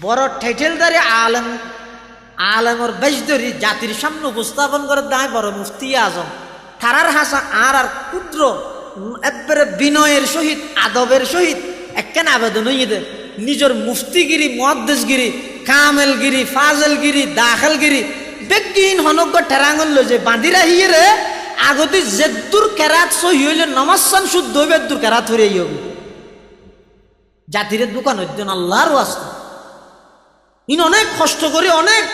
বড় টাইটেলদারি আলেম, আলেমর বেশ ধরি জাতির সামনে উপস্থাপন করে দায় বড় মুফতি আজম তারার হাসা আর ক্ষুদ্র একবারে বিনয়ের সহিত আদবের সহিত একখান আবেদন হইয়ে নিজের মুফতিগিরি, মুহাদ্দিসগিরি, কামেলগিরি, ফাজলগিরি, দাখিলগিরি বেগহীন হনজ্ঞ ঠেরাঙ্গল যে বাঁধিরা হিয়ে রে আগতে যেদুর কেরাত সহি হইলে নমাসান শুদ্ধ হইবে এদুর কেরাত হইরে হইবে জাতির দোকান হইতেন আল্লাহর ওয়াস্তে। ইন অনেক কষ্ট করে অনেক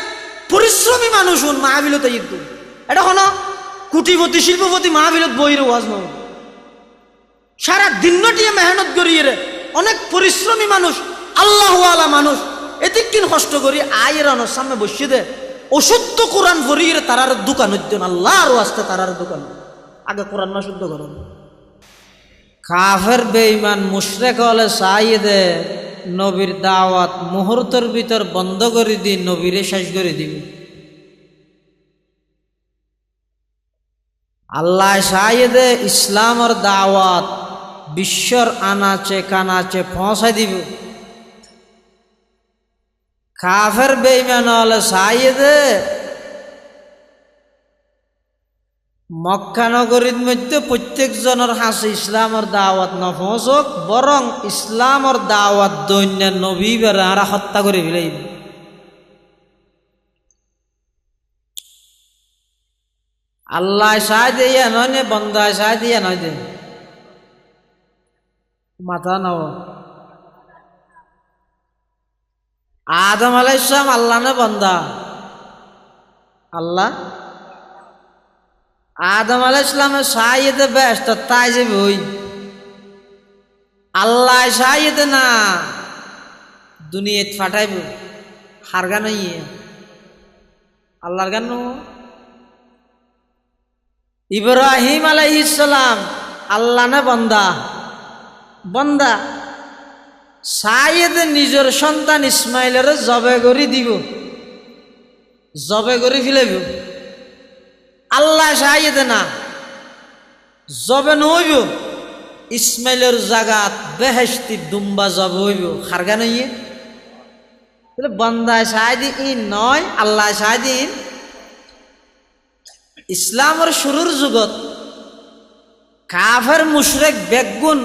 পরিশ্রমী মানুষ হন মাহফিলতে ইদু এটা হন কুটিপতি শিল্পপতি মাহফিলত বইরে ওয়াজ নয় সারা দিনটিয়ে মেহনত করিয়ে রে অনেক পরিশ্রমী মানুষ আল্লাহওয়ালা মানুষ এদিকদিন কষ্ট করি আয়ের অনর সামনে বসিয়ে দে অশুদ্ধ কোরআন ভরিয়ে তারার দোকান হইতেন আল্লাহর ওয়াস্তে তারার দোকান আগে কোরআন না শুদ্ধ করেন। কাফের বেঈমান মুশরিক হলে চাইদে নবীর দাওয়াত মুহূর্তের ভিতর বন্ধ করে দি নবীরে শেষ করে দিবি। আল্লাহ চাইদে ইসলামের দাওয়াত বিশ্বর আনাচে কানাচে পৌঁছাই দিব। কাফের বেঈমান হলে চাইদে মক্কা নগরীর মধ্যে প্রত্যেক জনের হাসে ইসলামের দাওয়াত না পৌঁছক বরং ইসলামের দাওয়াত দৈন্য নবী বেড়ে আরা হত্যা করে ফেলাইব। আল্লাহ সাহায্য দিয়া নয় নে বন্দায় সাহায্য দিয়া নয় দে মাথা নাও। আদম আলাইহিস সালাম আল্লাহ নে বন্দা? আল্লাহ। আদম আলাইহিস সালামের সাহায্যে ব্যস্ত তাই যাবে ওই আল্লাহ সাহায্যে না দুনিয়াত ফাটাইব হার গান আল্লাহর গান। ইব্রাহিম আলাইহিস সালাম আল্লাহ নে বন্দা? বন্দা। সাইয়েদে নিজের সন্তান ইসমাইলের জবে করে দিব, জবে করে ফেলাইব। আল্লাহ সাইয়েদে না জবে নহইব ইসমাইলের জাগাত বেহেশতি দুম্বা জব হইব খারগা নইয়ে বন্দায় সাহায্য ইন নয় আল্লাহ সাহায্য ইন। ইসলামের শুরুর যুগত কাফের মুশরিক বেগুন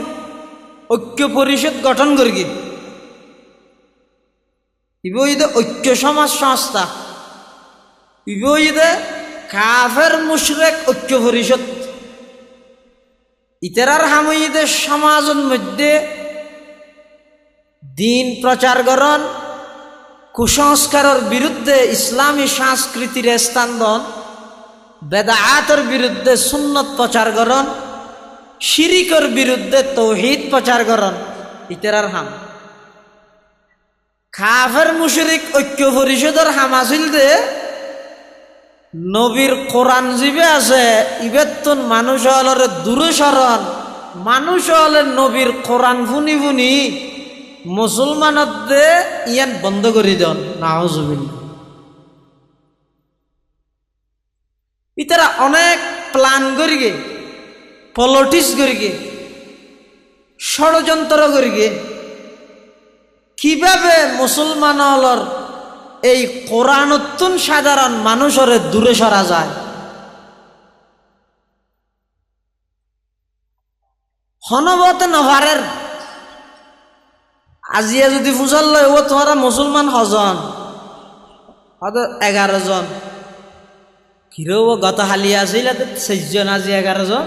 ঐক্য পরিষদ গঠন করি ইবইদে ঐক্য সমাজ সংস্থা ইবইদে কাফের মুশরিক ঐক্য পরিষদ ইতারার হামইদে সমাজের মধ্যে দিন প্রচার করন, কুসংস্কারের বিরুদ্ধে ইসলামী সংস্কৃতির স্থান দন, বেদাআতের বিরুদ্ধে সুন্নত প্রচার করন, শিরিকের বিরুদ্ধে তৌহিদ প্রচার করন ইতারার হাম। কাফের মুশরিক ঐক্য পরিষদের হাম আছিল দে নবীর কোরআন জিবে আছে ইবেতন মানুষ হলরে দূরে সরণ, মানুষ হলে নবীর কোরআন ফুনি ফুনি মুসলমানদে ইয়ান বন্ধ করে দেন নাউজুবিল্লাহ। ইতারা অনেক প্ল্যান করিগে, পলিটিক্স করিগে, ষড়যন্ত্র করিগে কিভাবে মুসলমান হলর এই কোরআনোত্তন সাধারণ মানুষের দূরে সরা যায়। হনবত নভারের আজিয়া যদি ফুজাল লয় ও তোমারা মুসলমান হজন হয়তো 11 জন কিরও গত হালিয়া আছিল 6 জন আজি 11 জন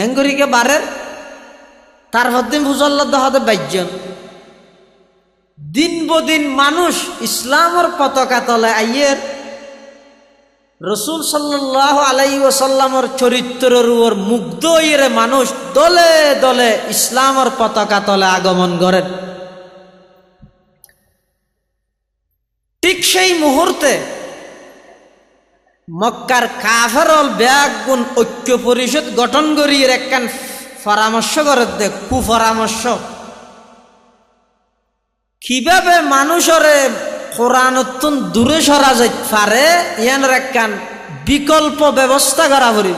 এঙ্গরিকে বারের তারপর দিন ফুজাল হতে 22 জন। দিন বদিন মানুষ ইসলামের পতাকা তলে আইয়ের রসুল সাল্লাল্লাহু আলাইহি ওয়াসাল্লামের চরিত্রের উপর মুগ্ধ হইয়ে মানুষ দলে দলে ইসলামের পতাকা তলে আগমন করেন। ঠিক সেই মুহূর্তে মক্কার কাফেরল ব্যাগুন ঐক্য পরিষদ গঠন করিয়ে একখান পরামর্শ করে দে কুপরামর্শ কিভাবে মানুষরে কোরআনোত্তন দূরে সরা যাইতে পারে ইয়ানের একখান বিকল্প ব্যবস্থা করা করি।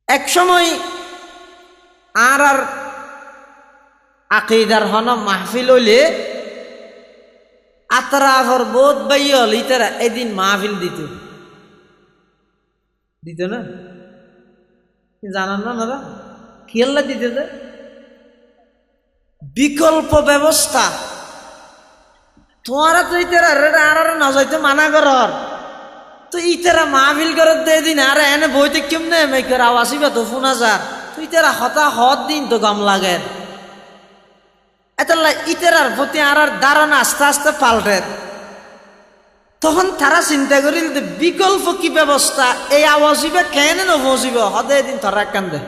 এক সময় আর আকিদার হন মাহফিল হইলে আতরাফর বোধ বাইল ইতারা এদিন মাহফিল দিত না জানান না দাদা খেয়াল্লা দিতে যে বিকল্প ব্যবস্থা তোমারা তো ইতারা আর না যাইতে মানা করার তো ইতারা মাহফিল করে দিয়ে দিন আর এনে বইতে কেমনে মেকের আওয়াজিবা তো ফোন হাজার তো ইতারা হতা হত দিন তো গম লাগে এতলা ইতারার প্রতি আর ধারণা আস্তে আস্তে পাল্টে তখন তারা চিন্তা করিল বিকল্প কি ব্যবস্থা এই আওয়াজিবা কেন নবজিব হদে দিন তারা কান্দে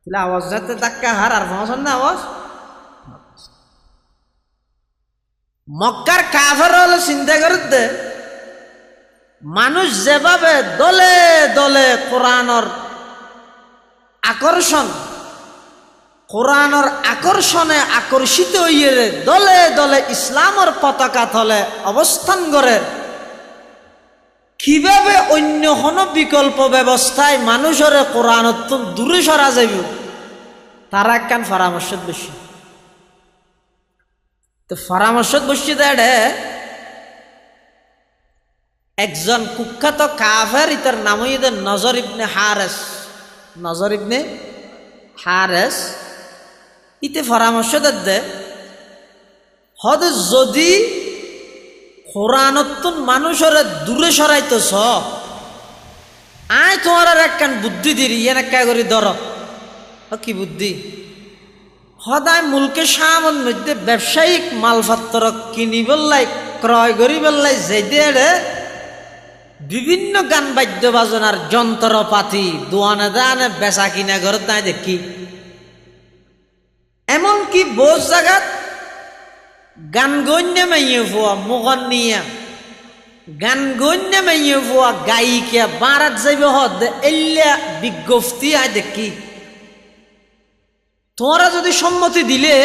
আওয়াজ যাতে ধাক্কা হার আর পৌঁছান না আওয়াজ মক্কার কাফের হলে চিন্তা করে দে মানুষ যেভাবে দলে দলে কোরআনের আকর্ষণে আকর্ষিত হইয়ে দলে দলে ইসলামের পতাকা তলে অবস্থান করে কিভাবে অন্য কোনো বিকল্প ব্যবস্থায় মানুষের কোরআন দূরে সরা যাইব তারা একখান পরামর্শ বসি তো পরামর্শ বসি দেড়ে একজন কুখ্যাত কাফের ইতার নাম হইতে নজর ইবনে হারেস ইতে পরামর্শ দে হদ যদি কোরআনতুন মানুষের দূরে সরাইতেছ আয় তোমার আর একখান বুদ্ধি দিই ইয়ে একা করি ধর কি বুদ্ধি সদায় মুলকে সামন মধ্যে ব্যবসায়িক মালপত্র কিনি বললাই ক্রয় করি বললাই যেতে বিভিন্ন গান বাদ্য বাজনার যন্ত্রপাতি দোয়ানে দানে বেচা কিনা ঘর তাই দেখি এমনকি বোঝ জায়গাত গান গণ্যে মাইয়ে ফুয়া মুগন নিয়া গান গণ্যে মাইয়ে ফুয়া গায়িকা বারাত যাইব হদ এল্লা বিজ্ঞপ্তি আয় দেখি তোমরা যদি সম্মতি দিলে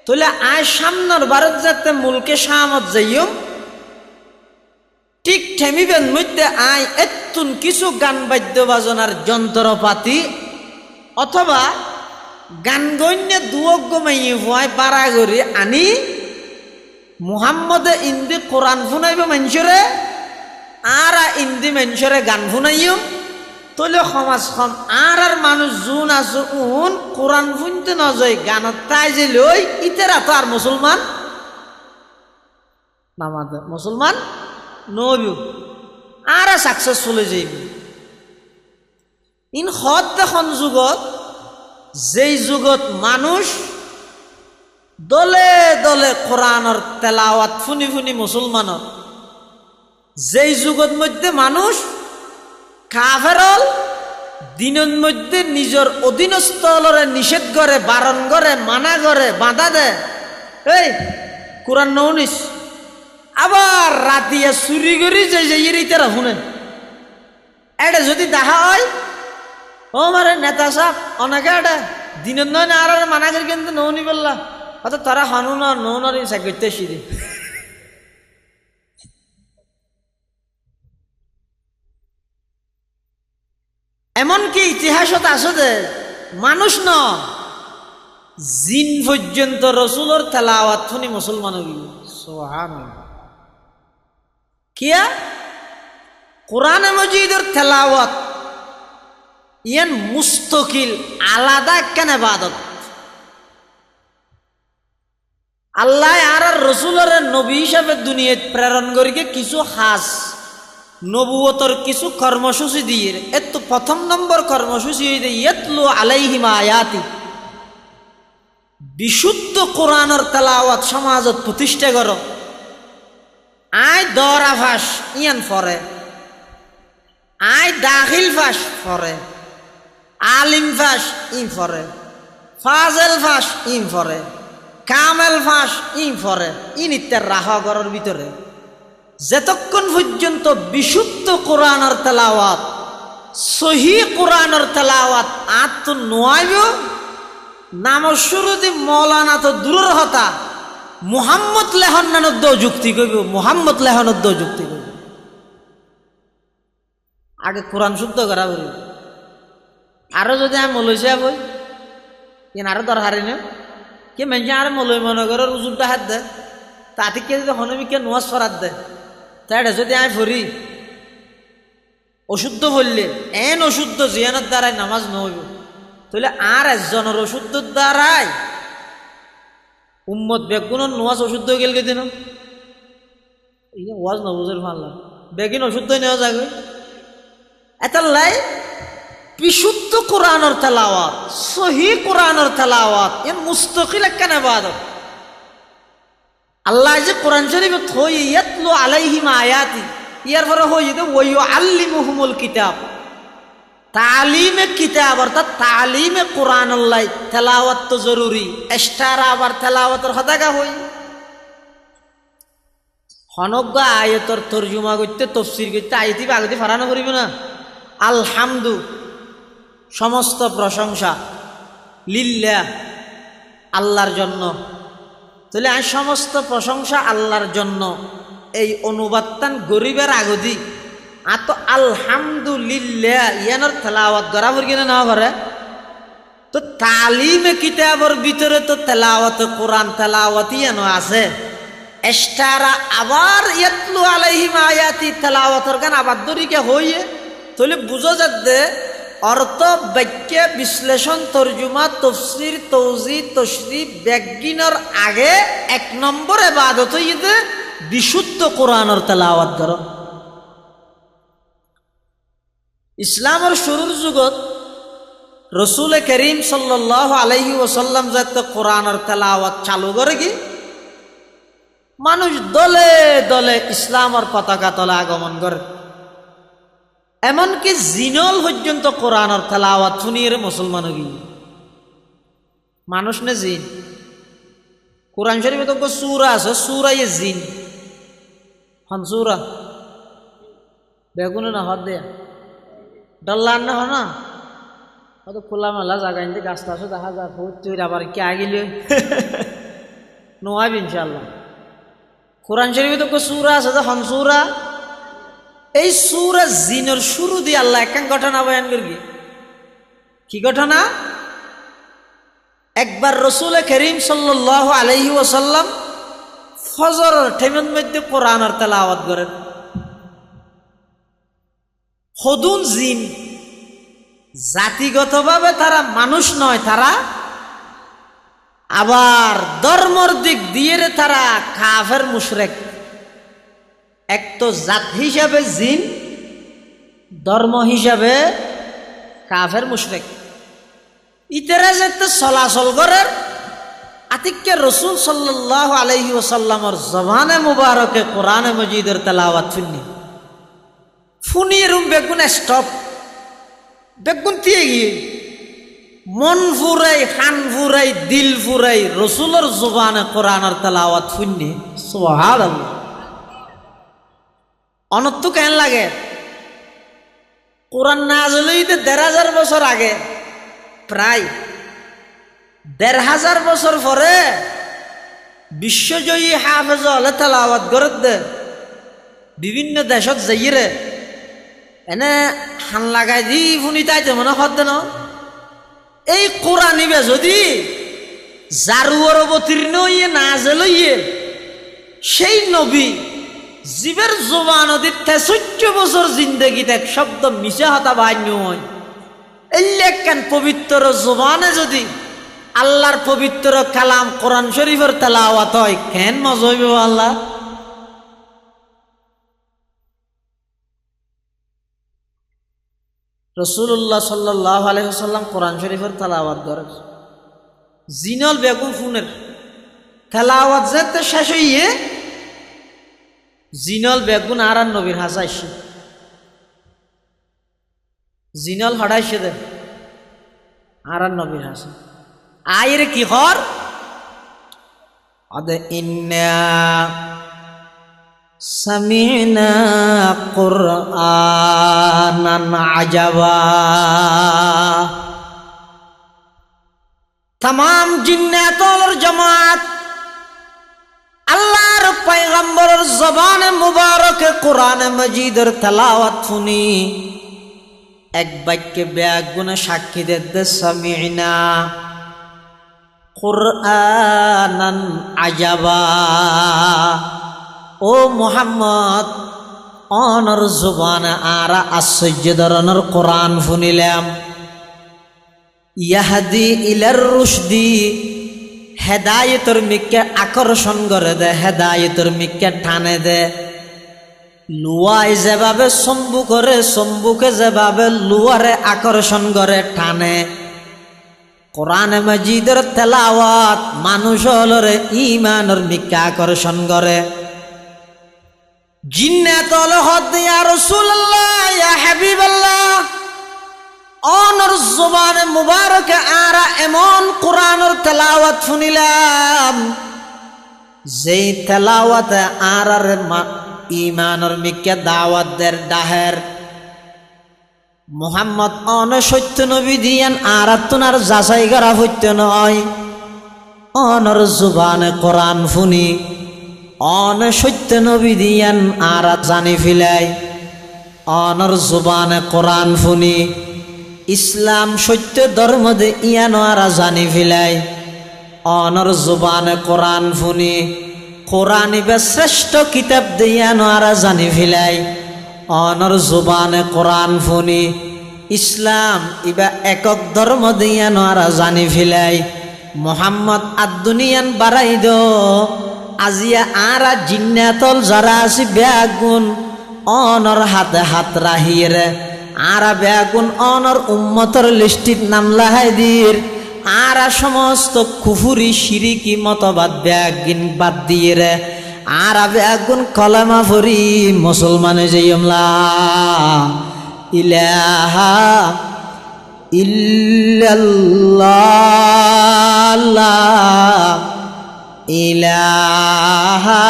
তাহলে আয় সামনের ভারত যাতে মুলকে সামত যাইম ঠিক ঠেমিবেন মধ্যে আয় এতুন কিছু গান বাদ্য বাজনার যন্ত্রপাতি অথবা গান গণ্যে দুয়োগ্য মাইয়ে ভয় বাড়া করি আনি মুহাম্মদে ইন্দি কোরআন শুনাইব মানুষরে আর ইন্দি মানুষরে গান শুনাইম তলে সমাজখন আর মানুষ যোন আছে উন কোরআন শুনতে নজয় গানত তাই যে লই ইতেরা তো আর মুসলমান নামাজে মুসলমান নবী আর সাকসেসফুল হয়ে যাইব ইন হদ দেখুন যুগত যেই যুগত মানুষ দলে দলে কোরআনের তেলাওয়াত ফুনি ফুনি মুসলমানের যেই যুগত মধ্যে মানুষ কাফেরল দিনের মধ্যে নিজের অধীনস্থলরে নিষেধ করে বারণ করে মানা করে বাধা দেয় এই কোরআন নৌনিস আবার রাতিয়া চুরি করি যে ইতারা শুনে এটা যদি দেখা হয় ও মারে নেতা সাহ অনেকে এটা দিনের নয় না আর মানা করি কিন্তু নৌনি বললা অত তারা হানু না নৌনার করতে সিঁড়ি এমনকি ইতিহাসত আছে যে মানুষ ন জিন পর্যন্ত রসুলোর তেলাওয়াত শুনি মুসলমান সুবহানাল্লাহ কিয়া কোরআন মজিদের তেলাওয়াত ইয়ান মুস্তকিল আলাদা কেন ইবাদত আল্লাহ আর রসুলের নবী হিসাবে দুনিয়াত প্রেরণ করিকে কিছু খাস নবুয়তর কিছু কর্মসূচি দিয়ে এত প্রথম নম্বর কর্মসূচি হইতে ইয়াতলু আলাইহিম আয়াতি বিশুদ্ধ কোরআনের তেলাওয়াত সমাজত প্রতিষ্ঠা করো আয় দরা ফাঁস ইয়ান ফরে আয় দাখিল ফাঁস ফরে আলিম ফাঁস ইন ফরে ফাজেল ফাঁস ইন ফরে কামেল ফাঁস ইন ফরে ইন ইত্যার রাহগরের ভিতরে যতক্ষণ পর্যন্ত বিশুদ্ধ কোরআনের তেলাওয়াত সহি কোরআনের তেলাওয়াত আত নোয়াইব নাম শুরুতে মৌলানা তো দূরের হতা মুহাম্মদ লেহনানদ্দ যুক্তি করব মুহাম্মদ লেহনানদ্দ যুক্তি করব আগে কোরআন শুদ্ধ করা বলি আরো যদি আমি মলইসা বই ইন আরো দরকারি না কে মেঞ্জা আর মলই মনে করে উজুরটা হাত দেয় তাতে কে যদি হনমিকে নোয়াজ ফরাত দেয় তাই যদি আমি ফরি অশুদ্ধ বললে এন অশুদ্ধ জিয়ানের দ্বারাই নামাজ নহইব তাহলে আর একজনের অশুদ্ধর দ্বারাই উম্মত বেগুনের নোয়াজ অশুদ্ধ হয়ে গেল কেদিন এই ওয়াজ নবুজের মানলা বেগিন অশুদ্ধ নেওয়া যাবে এটা লাই বিশুদ্ধ কোরআনের তেলাওয়াত সহি কোরআনের তেলাওয়াত এ মুস্তাকিল একখান ইবাদত আল্লাহ যে কোরআন শরীফে থই ইয়াতলু আলাইহিম আয়াতি ইয়ার পরে হই যে ওয়ায়ুআল্লিমুহুমুল কিতাব তালিমে কিতাব অর্থাৎ তালিমে কোরআন আল্লাহ তেলাওয়াত তো জরুরি এক্সট্রা আবার তেলাওয়াতের হদাগা হই হনজ্ঞ আয়াতের তরজমা করতে তফসির করতে আয়াতি আগতি ফারানো করিব না আলহামদু সমস্ত প্রশংসা লিল্লাহ আল্লাহর জন্য তাহলে আর সমস্ত প্রশংসা আল্লাহর জন্য এই অনুবাদটান গরিবের আগদি আত আলহামদুলিল্লাহ ইয়ানোর তেলাওয়াত করা পড়ি না করে তো তালিমে কিতাবের ভিতরে তো তেলাওয়াত কোরআন তেলাওয়াতই এনো আছে এক্সট্রা আবার ইয়াতলু আলাইহিম আয়াতি তেলাওয়াতের গান আবার দরিকে হইয়ে তাহলে বুঝা যাচ্ছে অর্থ বাক্য বিশ্লেষণ তর্জুমা তফসির তৌজি তশরিফ ব্যাজ্ঞানের আগে এক নম্বর ইবাদত হইতে বিশুদ্ধ কোরআনের তেলাওয়াত করো ইসলামের শুরুর যুগত রসুল করিম সাল্লাল্লাহু আলাইহি ওয়াসাল্লাম যাতে কোরআনের তেলাওয়াত চালু করে কি মানুষ দলে দলে ইসলামের পতাকা তলে আগমন করে এমনকি জিনল পর্যন্ত কোরআনের তেলাওয়াত শুনিয়ে মুসলমান কি মানুষ না জিন কোরআন শরীফে তো সূরা আছে সূরা ইয়ে জিন হন সূরা বেগুন না হদ দে ডল্লান না হনা হয়তো খোলা মেলা জায়গা ইনতে গাছ টাছ দেখা যায় তুই আবার কে আগিলে নোয়াব ইনশাল্লাহ কোরআন শরীফে তো সূরা আছে হন সূরা এই সূরা জিনের শুরু দিয়ে আল্লাহ একখান ঘটনা বয়ান করবি কি ঘটনা একবার রসুল করিম সাল্লাল্লাহু আলাইহি ওয়াসাল্লাম ফজরের টাইমের মধ্যে কোরআনের তেলাওয়াত করেন হদুন জিন জাতিগতভাবে তারা মানুষ নয় তারা আবার ধর্মর দিক দিয়ে তারা কাফের মুশরিক এক তো জাত হিসাবে জিন ধর্ম হিসাবে কাফের মুশরিক ইতারা যেতে চলাচল করেন আতিক্যে রসুল সাল্লাল্লাহু আলাইহি ওয়াসাল্লামর জবানে মুবারকে কোরআনে মজিদের তেলাওয়াত ফুনি রুম বেগুন স্টপ বেগুন দিয়ে গিয়ে মন ফুরাই খান ফুরাই দিল ফুরাই রসুলের জবানে কোরআনের তেলাওয়াত শুনি সুবহানাল্লাহ অনত্য কেন লাগে কোরআন নাযিল হইতে ১৫০০ বছর আগে প্রায় ১৫০০ বছর পরে বিশ্বজয়ী হাফেজ হলে তেলাওয়াত করে দে বিভিন্ন দেশত যাইরে এনে হান লাগাই দি শুনি তাইতে মনে হতে না এই কোরআন নিবে যদি জারুয়ার অবতীর্ণ হইয়ে নাযিল হইয়ে সেই নবী জীবের জবানত ৬৩ বছর জিন্দগিতে এক শব্দ মিশা হতা বান্য হয় এলেকান পবিত্র জবানে যদি আল্লাহর পবিত্র কালাম কোরআন শরীফের তেলাওয়াত হয় কেন মজা হইব আল্লাহ রাসূলুল্লাহ সাল্লাল্লাহু আলাইহি ওয়াসাল্লাম কোরআন শরীফের তেলাওয়াত করে জিনল বেগুন ফুনের তেলাওয়াত যেতে শেষ হইয়ে জিনল বেগুন আর নবীর হাসাইছে জিনল হড়াইছে দে আর নবীর হাসা আইরে কি হর আদে ইন্না সামি'না কুরআনান আজাবা तमाम জিন্নাতর জামাত আল্লাহর পয়গম্বরের জবানে মুবারকে কোরআনে মজিদের তেলাওয়াত শুনি এক বাক্যে বেগুনে সাক্ষী দিতে সামি'না কুরআনান আজাবা। ও মুহাম্মদ, অনর জুবানে আরা আশ্চর্য ধরনের কোরআন শুনিলাম। ইয়াহদি ইলার রুশদি, হেদায়েতর মিকে আকর্ষণ করে দে, হেদায়েতর মিকে টানে দে। লুয়াই যেভাবে চম্বু করে, চম্বুকে যেভাবে লুয়ারে আকর্ষণ করে টানে, কোরআনে মাজিদের তেলাওয়াত মানুষের ঈমানের মিকে আকর্ষণ করে। জিন্নাত হল হদ ইয়া রাসূলুল্লাহ, ইয়া হাবিবাল্লাহ, অনর জবানে মুবারকে আরা এমন কোরআনের তেলাওয়াত শুনিলাম, যেই তেলাওয়াতে আরার ঈমানের মিকে দাওয়াত দের ডাহের। মুহাম্মদ অন সত্য নবী দিয়ান আরাতুনার যাচাই করা হইতে নয়। অনর জবানে কোরআন শুনি অন সত্য নবী দিয়ান আরা জানি ফিলাই। অনর জবানে কোরআন শুনি ইসলাম সত্য ধর্ম দে ইয়ানো আরা জানি ফিলাই। অনর জবানে কোরআন শুনি কোরআন ইবে শ্রেষ্ঠ কিতাব দে ইয়ানো আরা জানি ফিলাই। অনর জবানে কোরআন শুনি ইসলাম ইবা একক ধর্ম দে ইয়ানো আরা জানি ফিলাই। মুহাম্মদ আদুনিয়ান বাড়াই দো, আজিয়া আরা জিন্নাতল যারা আছি বেগুন অনর হাতে হাত রাহিরে, আরা বেগুন অনর উম্মতর লিস্টিত নাম লাহাই দির। আরা সমস্ত কুফুরি শিরিকি মতবাদ বেগুন বাদ দিয়ে রে, আরা বেগুন কলেমা ফরি মুসলমানে যাইমলা ইলাহা ইল্লাল্লাহ, ইলাহা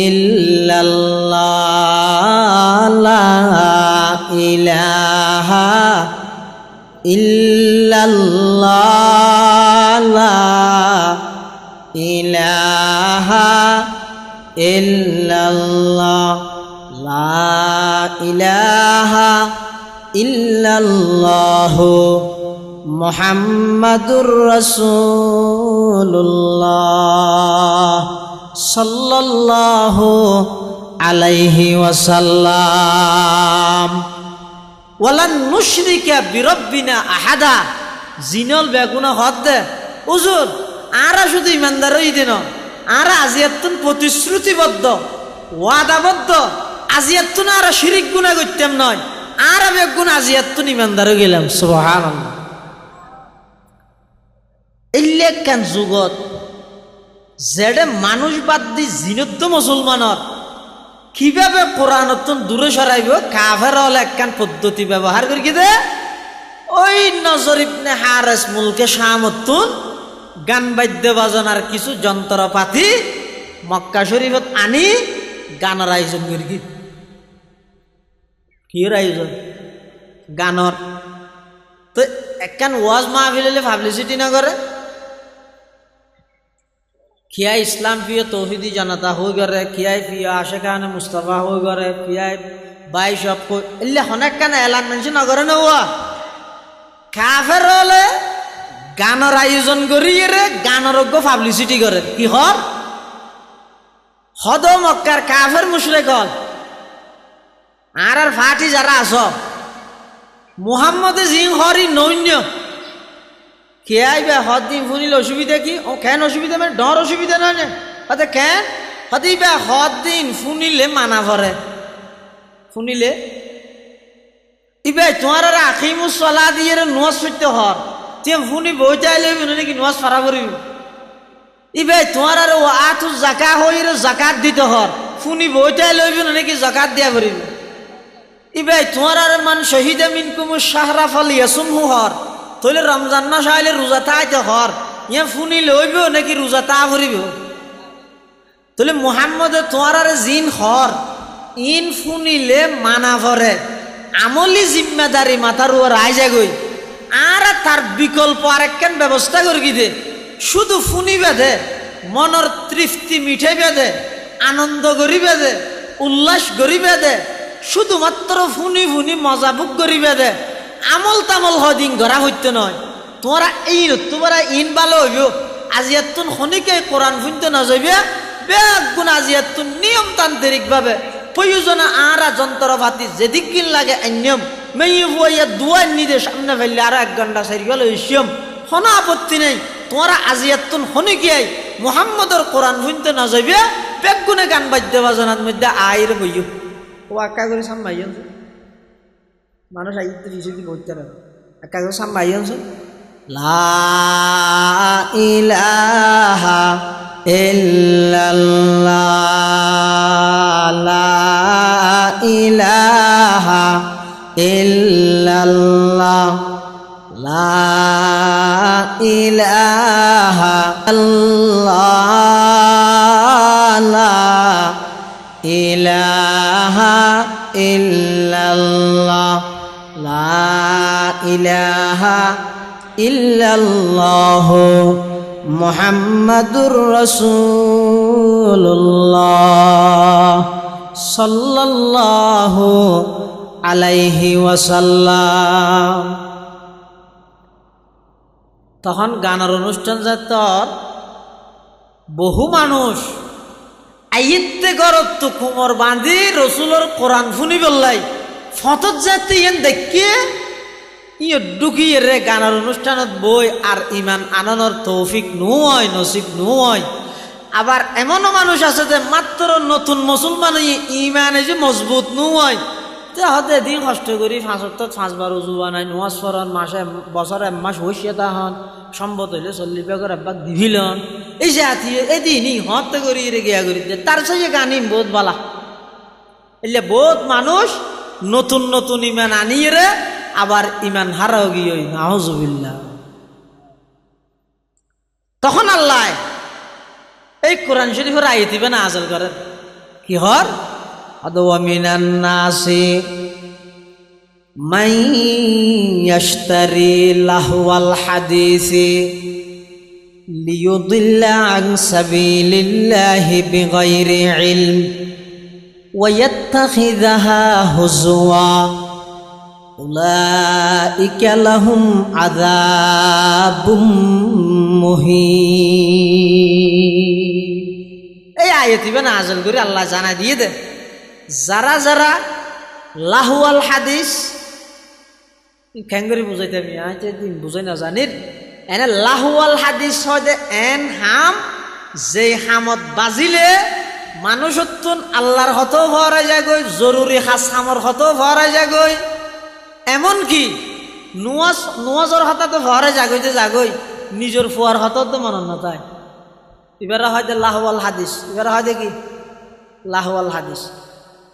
ইল্লাল্লাহ, ইলাহা ইল্লাল্লাহ, ইলাহা ইল্লাল্লাহ, লা ইলাহা ইল্লাল্লাহ, মুহাম্মাদুর রাসূলুল্লাহ সাল্লাল্লাহু আলাইহি ওয়াসাল্লাম। ওয়ালান নুশরিকা বিরাব্বিনা আহাদা, জিনল বেগুনা হদ দে হুজুর আরা শুধু ইমানদার হই দিন, আরা আজিয়াতুন প্রতিশ্রুতিবদ্ধ ওয়াদাবদ্ধ, আজিয়াতুন আরা শিরিক গুনাহ করতাম নয়, আরা বেগুন আজিয়াতুন ইমানদার হয়ে গেলাম। সুবহানাল্লাহ। ইল্লে কান যুগত যেডে মানুষ বাদ দি জিনদ্দ মুসলমানত কিভাবে কোরআনতন দূরে সরাইব, কাফের হলে একখান পদ্ধতি ব্যবহার করি কি দে, ওই নজর ইবনে হারেস মুলকে শামতুন গান বাদ্য বাজনার কিছু যন্ত্রপাতি মক্কা শরীফত আনি গানের আয়োজন করি। কি আয়োজন? গানর। তো একখান ওয়াজ মাহফিল পাবলিসিটি না করে, খিয়াই ইসলাম প্রিয় তৌহিদি জনতা হয়ে গড়ে, খিয়াই প্রিয় আশেখানে মুস্তফা হয়ে গড়ে, খিয়াই বাই সব এলে অনেক কানে এলান মানুষ নগরে নেওয়া কাফের হলে গানের আয়োজন করি রে, গানের পাবলিসিটি করে। কি হর হদ মক্কার কাফের মুশরিক হল আর ফাটি যারা আস মুহাম্মদে জিং হরি নৈন্য খেয়াই বে হদ দিন শুনিলে অসুবিধা কি? ও কেন অসুবিধা? মানে ডর অসুবিধা নয় না হতে কেন হতে বে হদ দিন শুনিলে মানা ভরে, শুনিলে ইবে তোমার আখিমুস সলা দিয়ে নোয়াজ পড়তে হর তুই শুনি বইতে আইলে নাকি নোয়াজ ফারা করিব। ইবে তোমার আর ও আতু জাকা হই জাকাত দিতে হর শুনি বইতে লইব নাকি জাকাত দিয়া করিব। ইবে তোমার আর মান শহীদে মিনকুম শাহরা ফল ইয়াসুমহু হর তইলে রমজান মাস আইলে রোজা থাইতে হর ইয়া শুনি লইব নাকি রোজা তা করিব। তাহলে মুহাম্মদে তোমার আর জিন হর ইন শুনিলে মানা ভরে আমলি জিম্মেদারি মাথার উপর আইজা গই আর তার বিকল্প আরেকখান ব্যবস্থা করি কি দে শুধু শুনিবে দে মনের তৃপ্তি মিঠাইবে দে আনন্দ করিবে দে উল্লাস করিবে দে শুধুমাত্র ফুনি ফুনি মজা বুক করিবে দে আমল তামল হদিন করা হইতে নয়। তোমরা এই তোমরা ইন ভালো হইব আজিয়াতুন খনিকে কোরআন শুনতে না যাইবে বেগুন আজিয়াতুন নিয়মতান্ত্রিক ভাবে প্রয়োজনে আরা যন্ত্রপাতি যেদিকিন লাগে আইনিয়ম মেয়ে হইয়া দুয়ার নিদে সামনে ফেললে আর 1 ঘন্টা 4 গেল ইসিয়ম কোনো আপত্তি নেই তোমরা আজিয়াতুন খনিকিয়াই মুহাম্মদর কোরআন শুনতে না যাইবে বেগুনে গান বাদ্য বাজনার মধ্যে আইরে বইও ও আক্কা করে সামবাইন মানুষ আইতে কিছু কি বলতে পারে আক্কা করে সামবাইন লা ইলাহা ইল্লাল্লাহ লা ইলাহা ইল্লাল্লাহ লা ইলাহা ইল্লাল্লাহ লা ইলাহা ইল্লাল্লাহ লা ইলাহা ইল্লাল্লাহ মুহাম্মাদুর রাসূলুল্লাহ সাল্লাল্লাহু আলাইহি ওয়াসাল্লাম। তখন গানের অনুষ্ঠান যাতর বহু মানুষ আইতে গরত কুমর বাঁধি রসুলোর কোরআন শুনি বললাই ফতত যাতে ইয়েন দেখিয়ে ইয়ে ঢুকিয়ে রে গানের অনুষ্ঠানত বই আর ইমান আনন্দর তৌফিক নয় নসিব নয়। আবার এমনও মানুষ আছে যে মাত্র নতুন মুসলমান ইমানে যে মজবুত নয় হতে দিন কষ্ট করি 5 বার উজু বানাই নোয়াজ পড়ন মাসে বছরে 1 মাস হইছে তাহন সম্ভব হইলে 40 বেগর একবার দিভিলন এই যে আতিয়ে এদিনই হতে করি রে গিয়া করি তার সাথে গানি বহুত বালা এলে বহুত মানুষ নতুন নতুন ইমান আনিয়ে রে আবার ইমান হারাও গিয়ে নাউজুবিল্লাহ। তখন আল্লাহ এই কোরআন শরীফের আয়াত দিবেন নাযিল করেন কি হর আদওয়া মিনান নাসি মান ইয়াশতারি লাহওয়াল হাদিসি লিয়ুদিল্লা আন সাবিলিল্লাহি বিগাইরি ইলম ওয়া ইয়াত্তাখিযাহা হুজওয়া উলাইকা লাহুম আযাবুম মুহিন। এই আয়াত দিবেন নাযিল করে আল্লাহ জানা দিয়ে দেন যারা যারা লাহওয়াল হাদিস খেঙ্গরি বুঝাইতে আমি দিন বুঝাই না জানির এনে লাহওয়াল হাদিস হয় এন হাম যে হামত বাজিলে মানুষত্বন আল্লাহর হতেও ভরা যাগই জরুরি খাস হামর হতেও ভরা যাগই এমনকি নোয়াজর হতা তো ভরা যাগইতে যাগই নিজের ফুয়ার হতেও তো মনন নতায় এবারে হয়তো লাহওয়াল হাদিস এবারে হয় কি লাহওয়াল হাদিস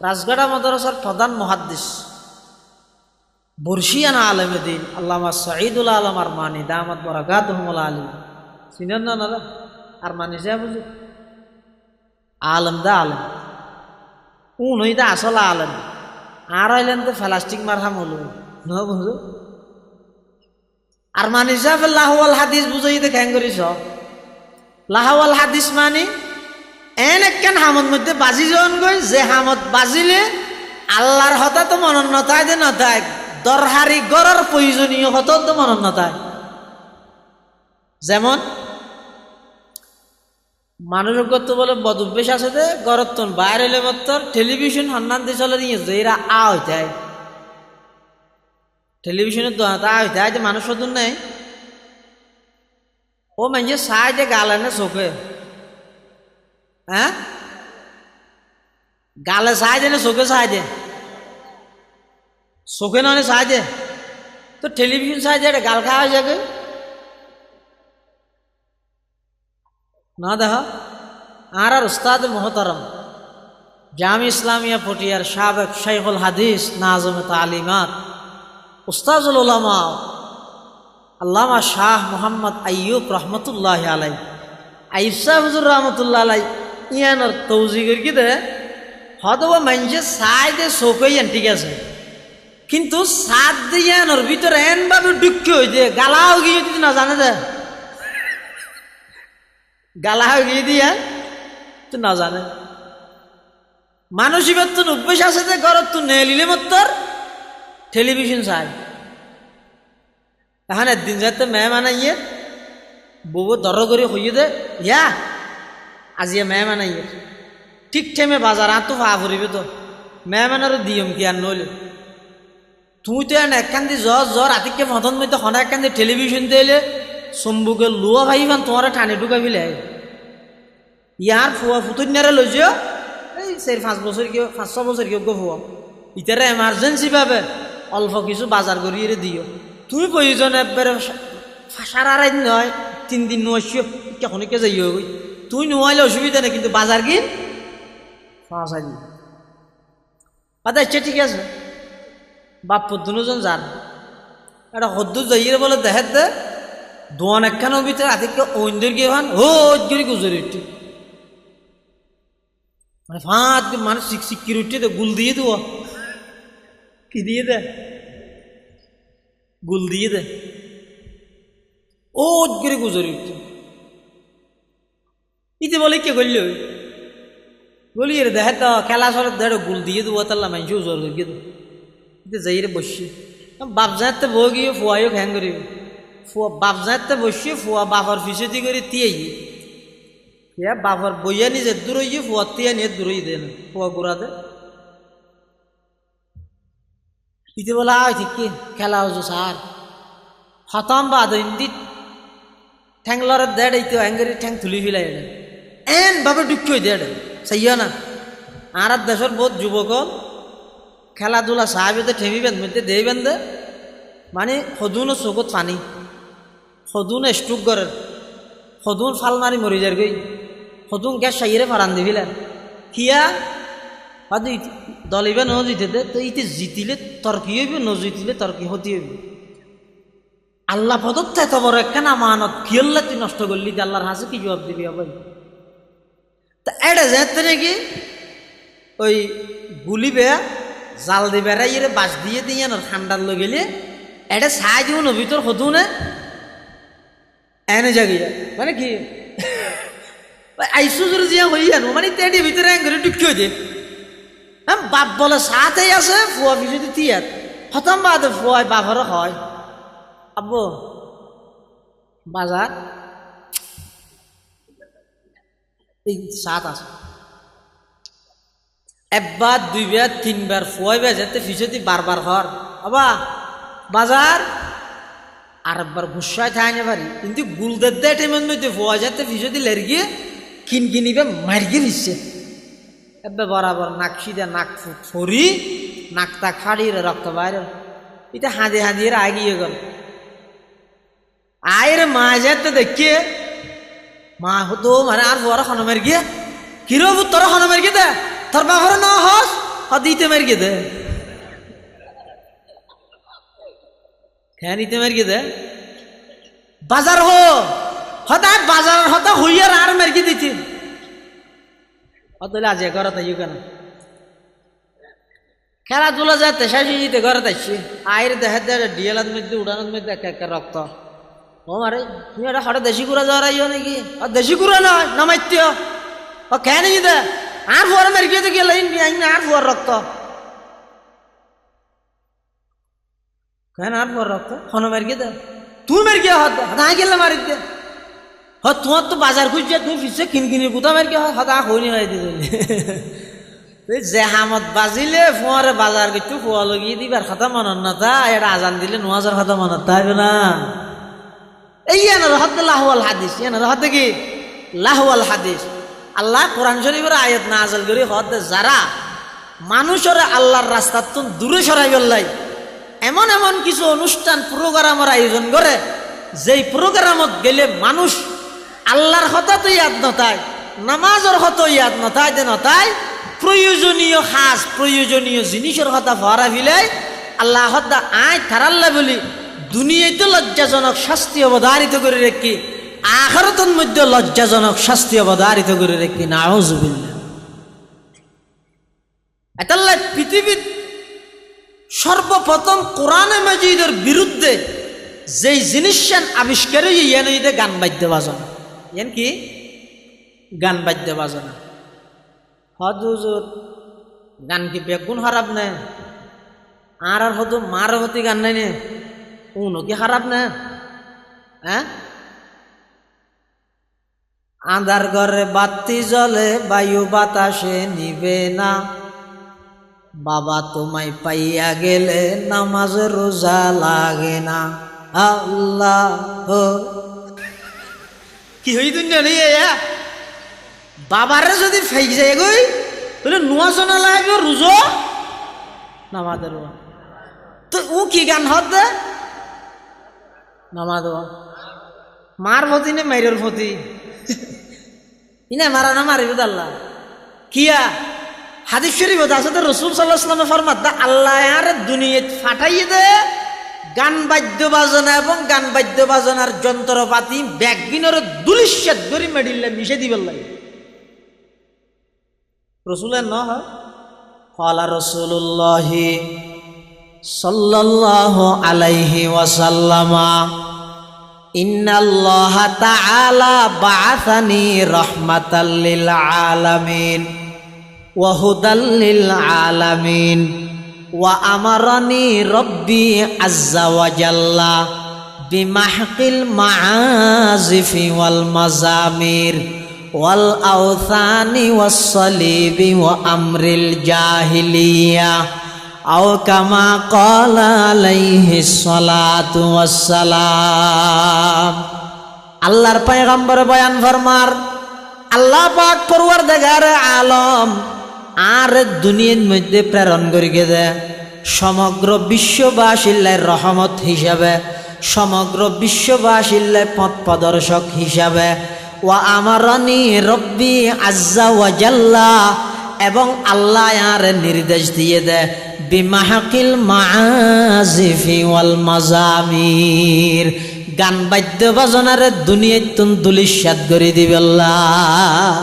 রাজগাড়া মাদ্রাসার প্রধান মুহাদ্দিস বর্ষিয়ানা আলেমে দিন আল্লামা সঈদুল আলম আরমানি দামাত বরাকাতুহুল আলী চিনেন না না আরমানি সে বুঝি আলম দা আলম উনই দা আসল আলম আর হইলেন তো প্লাস্টিক মারহাম হলো ন বুঝো আরমানি সাহেব লাহওয়াল হাদিস বুঝাই দে কেন করিস লাহওয়াল হাদিস মানে এন একখান হামত মধ্যে বাজি জন গই যে হামত বাজিলে আল্লাহর হতা তো মনন নথায় দে নথায় দরহারি গড়ের প্রয়োজনীয় হত তো মনন নথায়। যেমন মানুষের কত বলে বদ অভ্যেস আছে যে গড়তন বাইরে এলে মত্তর টেলিভিশন সন্ধান দিয়ে চলে নিয়ে যে এরা আ হইতায় টেলিভিশনের দোয়াতে আ হইতায় যে মানুষ হতুন নেই ও মানে সাই যে গালে না চোখে হ্যাঁ গালে চাই দে না চোখে চাই দে চোখে নয় চাই দে তো টেলিভিশন চাই দে গাল খাওয়া হয়ে যাবে না দেখো আর উস্তাদ মোহতারম জামি ইসলামিয়া পটিয়ার সাবেক শাইখুল হাদিস নাজমে তালিমাত উস্তাজুল উলামা আল্লামা শাহ মোহাম্মদ আইয়ুব রহমতুল্লাহ আলাই আইয়ুব শাহ হুজুর রহমতুল্লাহ আলাই ইয়ানোর তৌজি করি কি দে হয়তো মানুষে চাই দে চৌকাইয়ান ঠিক আছে কিন্তু সাত দিয়ানোর ভিতরে এনভাবে দুঃখ হয়ে যে গালাও গিয়ে যদি না জানে দে গালাও গিয়ে দিয়া তো না জানে মানুষ এবার তো অভ্যেস আছে যে ঘরত তো নেলিলে মত্তর টেলিভিশন চাই এখন একদিন যাতে মেহমান আইয়ে বউ দর করে হইয়ে দে ইয়া আজি মেহমান আইয়ে ঠিক টাইমে বাজার তো পা ফুরিবে তো মেহমানেরও দিয়ম কি আর নইলে তুই তো একখান দি জ্বর রাতিকে মতন মধ্যে হনা একখান দিয়ে টেলিভিশন দিলে চম্বুকে লোয়া ভাইবান তোমার টানি ঢুকা ফেলে ইয়ার ফুয়া ফুতুনারে লই যাও এই 4-5 বছর কেউ 5-6 বছর কেউ ফুয়া ইতারা এমার্জেন্সি ভাবে অল্প কিছু বাজার করিয়ে দিও তুমি প্রয়োজন একবারে সারা রাত নয় 3 দিন নয়শো কখনকে যাইও তুই নোয়াইলে অসুবিধা নেই কিন্তু বাজার কিন ফাঁসা দিই আচ্ছা ঠিক আছে বাপ দুজন যান এটা হদ্দুর যাইয়ে বলে দেখে দে দোয়ান একখানোর ভিতরে আতিকে ওইন্দের গিয়ে ভান ও গিয়ে গুজরে উঠে মানে ফাঁদ মানে সিক্কির উঠে দে গুল দিয়ে দেবো কি দিয়ে দে গুল দিয়ে দে ও গিয়ে গুজরে উঠে ইতে বলে কে করল বলি রে দেখে তো খেলা চলে দেখো গুল দিয়ে দেবো তাহলে মানুষ জোর করিয়ে দেবো ইতে যাই রে বসছি বাপ যাতে বউ গিয়ে ফুয়াইও ঘ্যাং করি ফুয়া বাপ যাতে বসছি ফুয়া বাবার ফিসতি করে তিয়াই বাবার বইয়া নিজে দূর হইয়ে ফুয়া তিয়া নিয়ে দূর হয়ে দেয় না ফুয়া গুড়া দে ইতে বলা ঠিক কি খেলা হচ্ছে সার হতাম বাদ হিন্দি ঠ্যাং লড়ার দেড় এই তো অ্যাঙ্গেরি ঠ্যাং তুলি ফেলাই এন বাবা দুঃখ হয়ে দেড় সাইয়া না আর দেশের বহুত যুবক খেলাধুলা সাহাবিতে ঠেমিবেন মধ্যে দেবেন দে মানে সদুন চকুত পানি সদুন স্ট্রোক করে সদুন ফাল মারি মরি যার গই সদুন গ্যাস সাইরে ফারান দিবিলেন কিয়া বাদু দলিবে ন জিতে দে তো ইতে জিতিলে তর্কি হইব ন জিতিলে তর্কি হতি হইব আল্লাহ পদত্ব এত বড় একখানা মানত কিয়ল্লা তুই নষ্ট করলি আল্লাহর হাসে কি জবাব দিবি আবার তা এটা যেতে নাকি ওই গুলিবে জাল দিবে ইয়ে বাস দিয়ে দিয়ে না ঠান্ডার লোক গেলে এটা ছাই দিব না ভিতর হতু না এনে জাগিয়া মানে কি আইসু জোরে জিয়া হই জানো মানে তেডি ভিতরে করে টুকিয়ে দে হ্যাঁ বাপ বলে সাথেই আছে ফুয়া যদি তিয়ার হতাম বাদ ফুয়ায় বাপরও হয় আব্বু বাজার এই সাত আছে একবার দুইবার তিনবার ফুয়াইবার যেতে ফিসতি বারবার হর আবা বাজার আর একবার গুসায় থাই না পারি কিন্তু গুলদের দেয় টাইমের মধ্যে ফুয়া যেতে ফিসতি লেরগিয়ে কিনকিনিবে মারিয়ে দিচ্ছে একবার বরাবর নাক সিদা নাক ফরি নাকটা খাড়িয়ে রক্ত বাইরে এটা হাঁদে হাঁদিয়ে আগিয়ে গেল আয়ের মা যেতে দেখিয়ে মা হতো মানে আর ফুয়ারা খানো মের গিয়ে কিরো তোরা খানো মের গিয়ে দে তোর বাবার না হস দিতে মের গিয়ে দে খেয়ে নিতে মের গিয়ে দে বাজার হঠাৎ বাজার হঠাৎ হইয়ার আর মের গিয়ে দিচ্ছি অতলে আজ ঘরে তাই কেন খেলাধুলা যাতে শেষ হয়ে যেতে ঘরে তাইছি আয়ের দেখে দেয় ডিএলার মধ্যে উড়ানোর মধ্যে একটা একটা রক্ত ও মারে তুমি এটা হঠাৎ দেশি কুড়া যাওয়ার আইও নাকি দেশি কুড়া নয় নামাইতে ও খেয়ে নিয়ে দে আর ফুয়ার মেরে গিয়ে গেলে আর ফুয়ার রক্ত কেন আর ফুয়ার রক্ত হনো মেরে গিয়ে দে তুই মেরে গিয়ে হত না গেলে মারি দে হ তোমার তো বাজার খুঁজছে তুমি ফিরছে কিনকিনি কোথা মেরে গিয়ে হতা হইনি হয় দিলে জেহামত বাজিলে ফুয়ারে বাজার কিছু ফুয়া লগিয়ে দিবার খাতা মনত না তা এটা আজান দিলে নোয়াজার খাতা মনত থাকবে না এই হতে লাহওয়াল হাদিস হতে কি লাহওয়াল হাদিস আল্লাহ কোরআন শরীফের আয়াত নাযিল করে হতে যারা মানুষের আল্লাহর রাস্তা তো দূরে সরাই ফেললাই এমন এমন কিছু অনুষ্ঠান প্রোগ্রামের আয়োজন করে যেই প্রোগ্রামত গেলে মানুষ আল্লাহর কথা তো ইয়াদ নতায় নামাজের কথা ইয়াদ নতায় যে নতায় প্রয়োজনীয় হাজ প্রয়োজনীয় জিনিসের কথা ভরা ফিলাই আল্লাহ হদ্দা আয় থারাল্লা বলি দুনিয়াতে লজ্জাজনক শাস্তি অবধারিত করে রেখি আখিরাতের মধ্যে লজ্জাজনক শাস্তি অবধারিত করে রেখি নাউযুবিল্লাহ এতাল্লাহ পৃথিবীর সর্বপ্রথম কোরআনে মাজিদের বিরুদ্ধে যেই জিনিসের আবিষ্কার ইয়ান হইতে গান বাদ্য বাজনা ইয়ান কি গান বাদ্য বাজনা হদ হুজুর গান কি বেগুন খারাপ নেই আর হতো মার হতে গান নাই নে উনো কি খারাপ না? হ্যাঁ, আঁধার ঘরে বাতি জ্বলে বায়ু বাতাসে নিবে না, বাবা তোমায় পাইয়া গেলে নামাজ রোজা লাগে না। আল্লাহ কি হই দুনিয়া নেই, বাবারে যদি ফাই যায় গই তাহলে নোয়া শোনা লাগবে রুজো নামাজের, তো ও কি গান হত দে নামাজ মার ফতি নে মাইরের ফতি ইনা মারা না মারিব আল্লাহ কিয়া হাদিস শরীফ আছে তো রাসূল সাল্লাল্লাহু আলাইহি ওয়াসাল্লাম ফরমাত দা আল্লাহ আর দুনিয়াত ফাটাইয়ে দে গান বাদ্য বাজনা এবং গান বাদ্য বাজনার যন্ত্রপাতি ব্যাগবিনর দুলিশ্বাত করে মেডিল্লা মিশে দিবেন লাগে রাসূলের না হয় ক্বালা রাসূলুল্লাহ সাল্লাল্লাহু আলাইহি ওয়াসাল্লাম ইন্নাল্লাহা তাআলা বাআসানি রাহমাতাল লিল আলামিন ওয়া হুদাল লিল আলামিন ওয়া আমারানি রব্বি আযজা ওয়া জাল্লা বিমাহকিল মাআজিফি ওয়াল মাজামির ওয়াল আওসানি ওয়াস সালিবি ওয়া আমরিল জাহিলিয়া আও কামা ক্বালা আলাইহিস সালাতু ওয়াস সালাম। আল্লাহর পয়গম্বর বয়ান ফরমার আল্লাহ পাক পরওয়ারদিগার আলম আর দুনিয়ার মধ্যে প্রেরণ করি দে সমগ্র বিশ্ববাসীর রহমত হিসাবে, সমগ্র বিশ্ববাসীর পথ প্রদর্শক হিসাবে। ওয়া আমারানি রব্বি আযজা ওয়া জাল্লা, এবং আল্লাহ আর নির্দেশ দিয়ে দে বিমাহকিল মাআজিফি ওয়াল মাজামির, গান বাদ্য বাজনার দুনিয়ায় তুন দুলিশ্বাত করে দিবে আল্লাহ।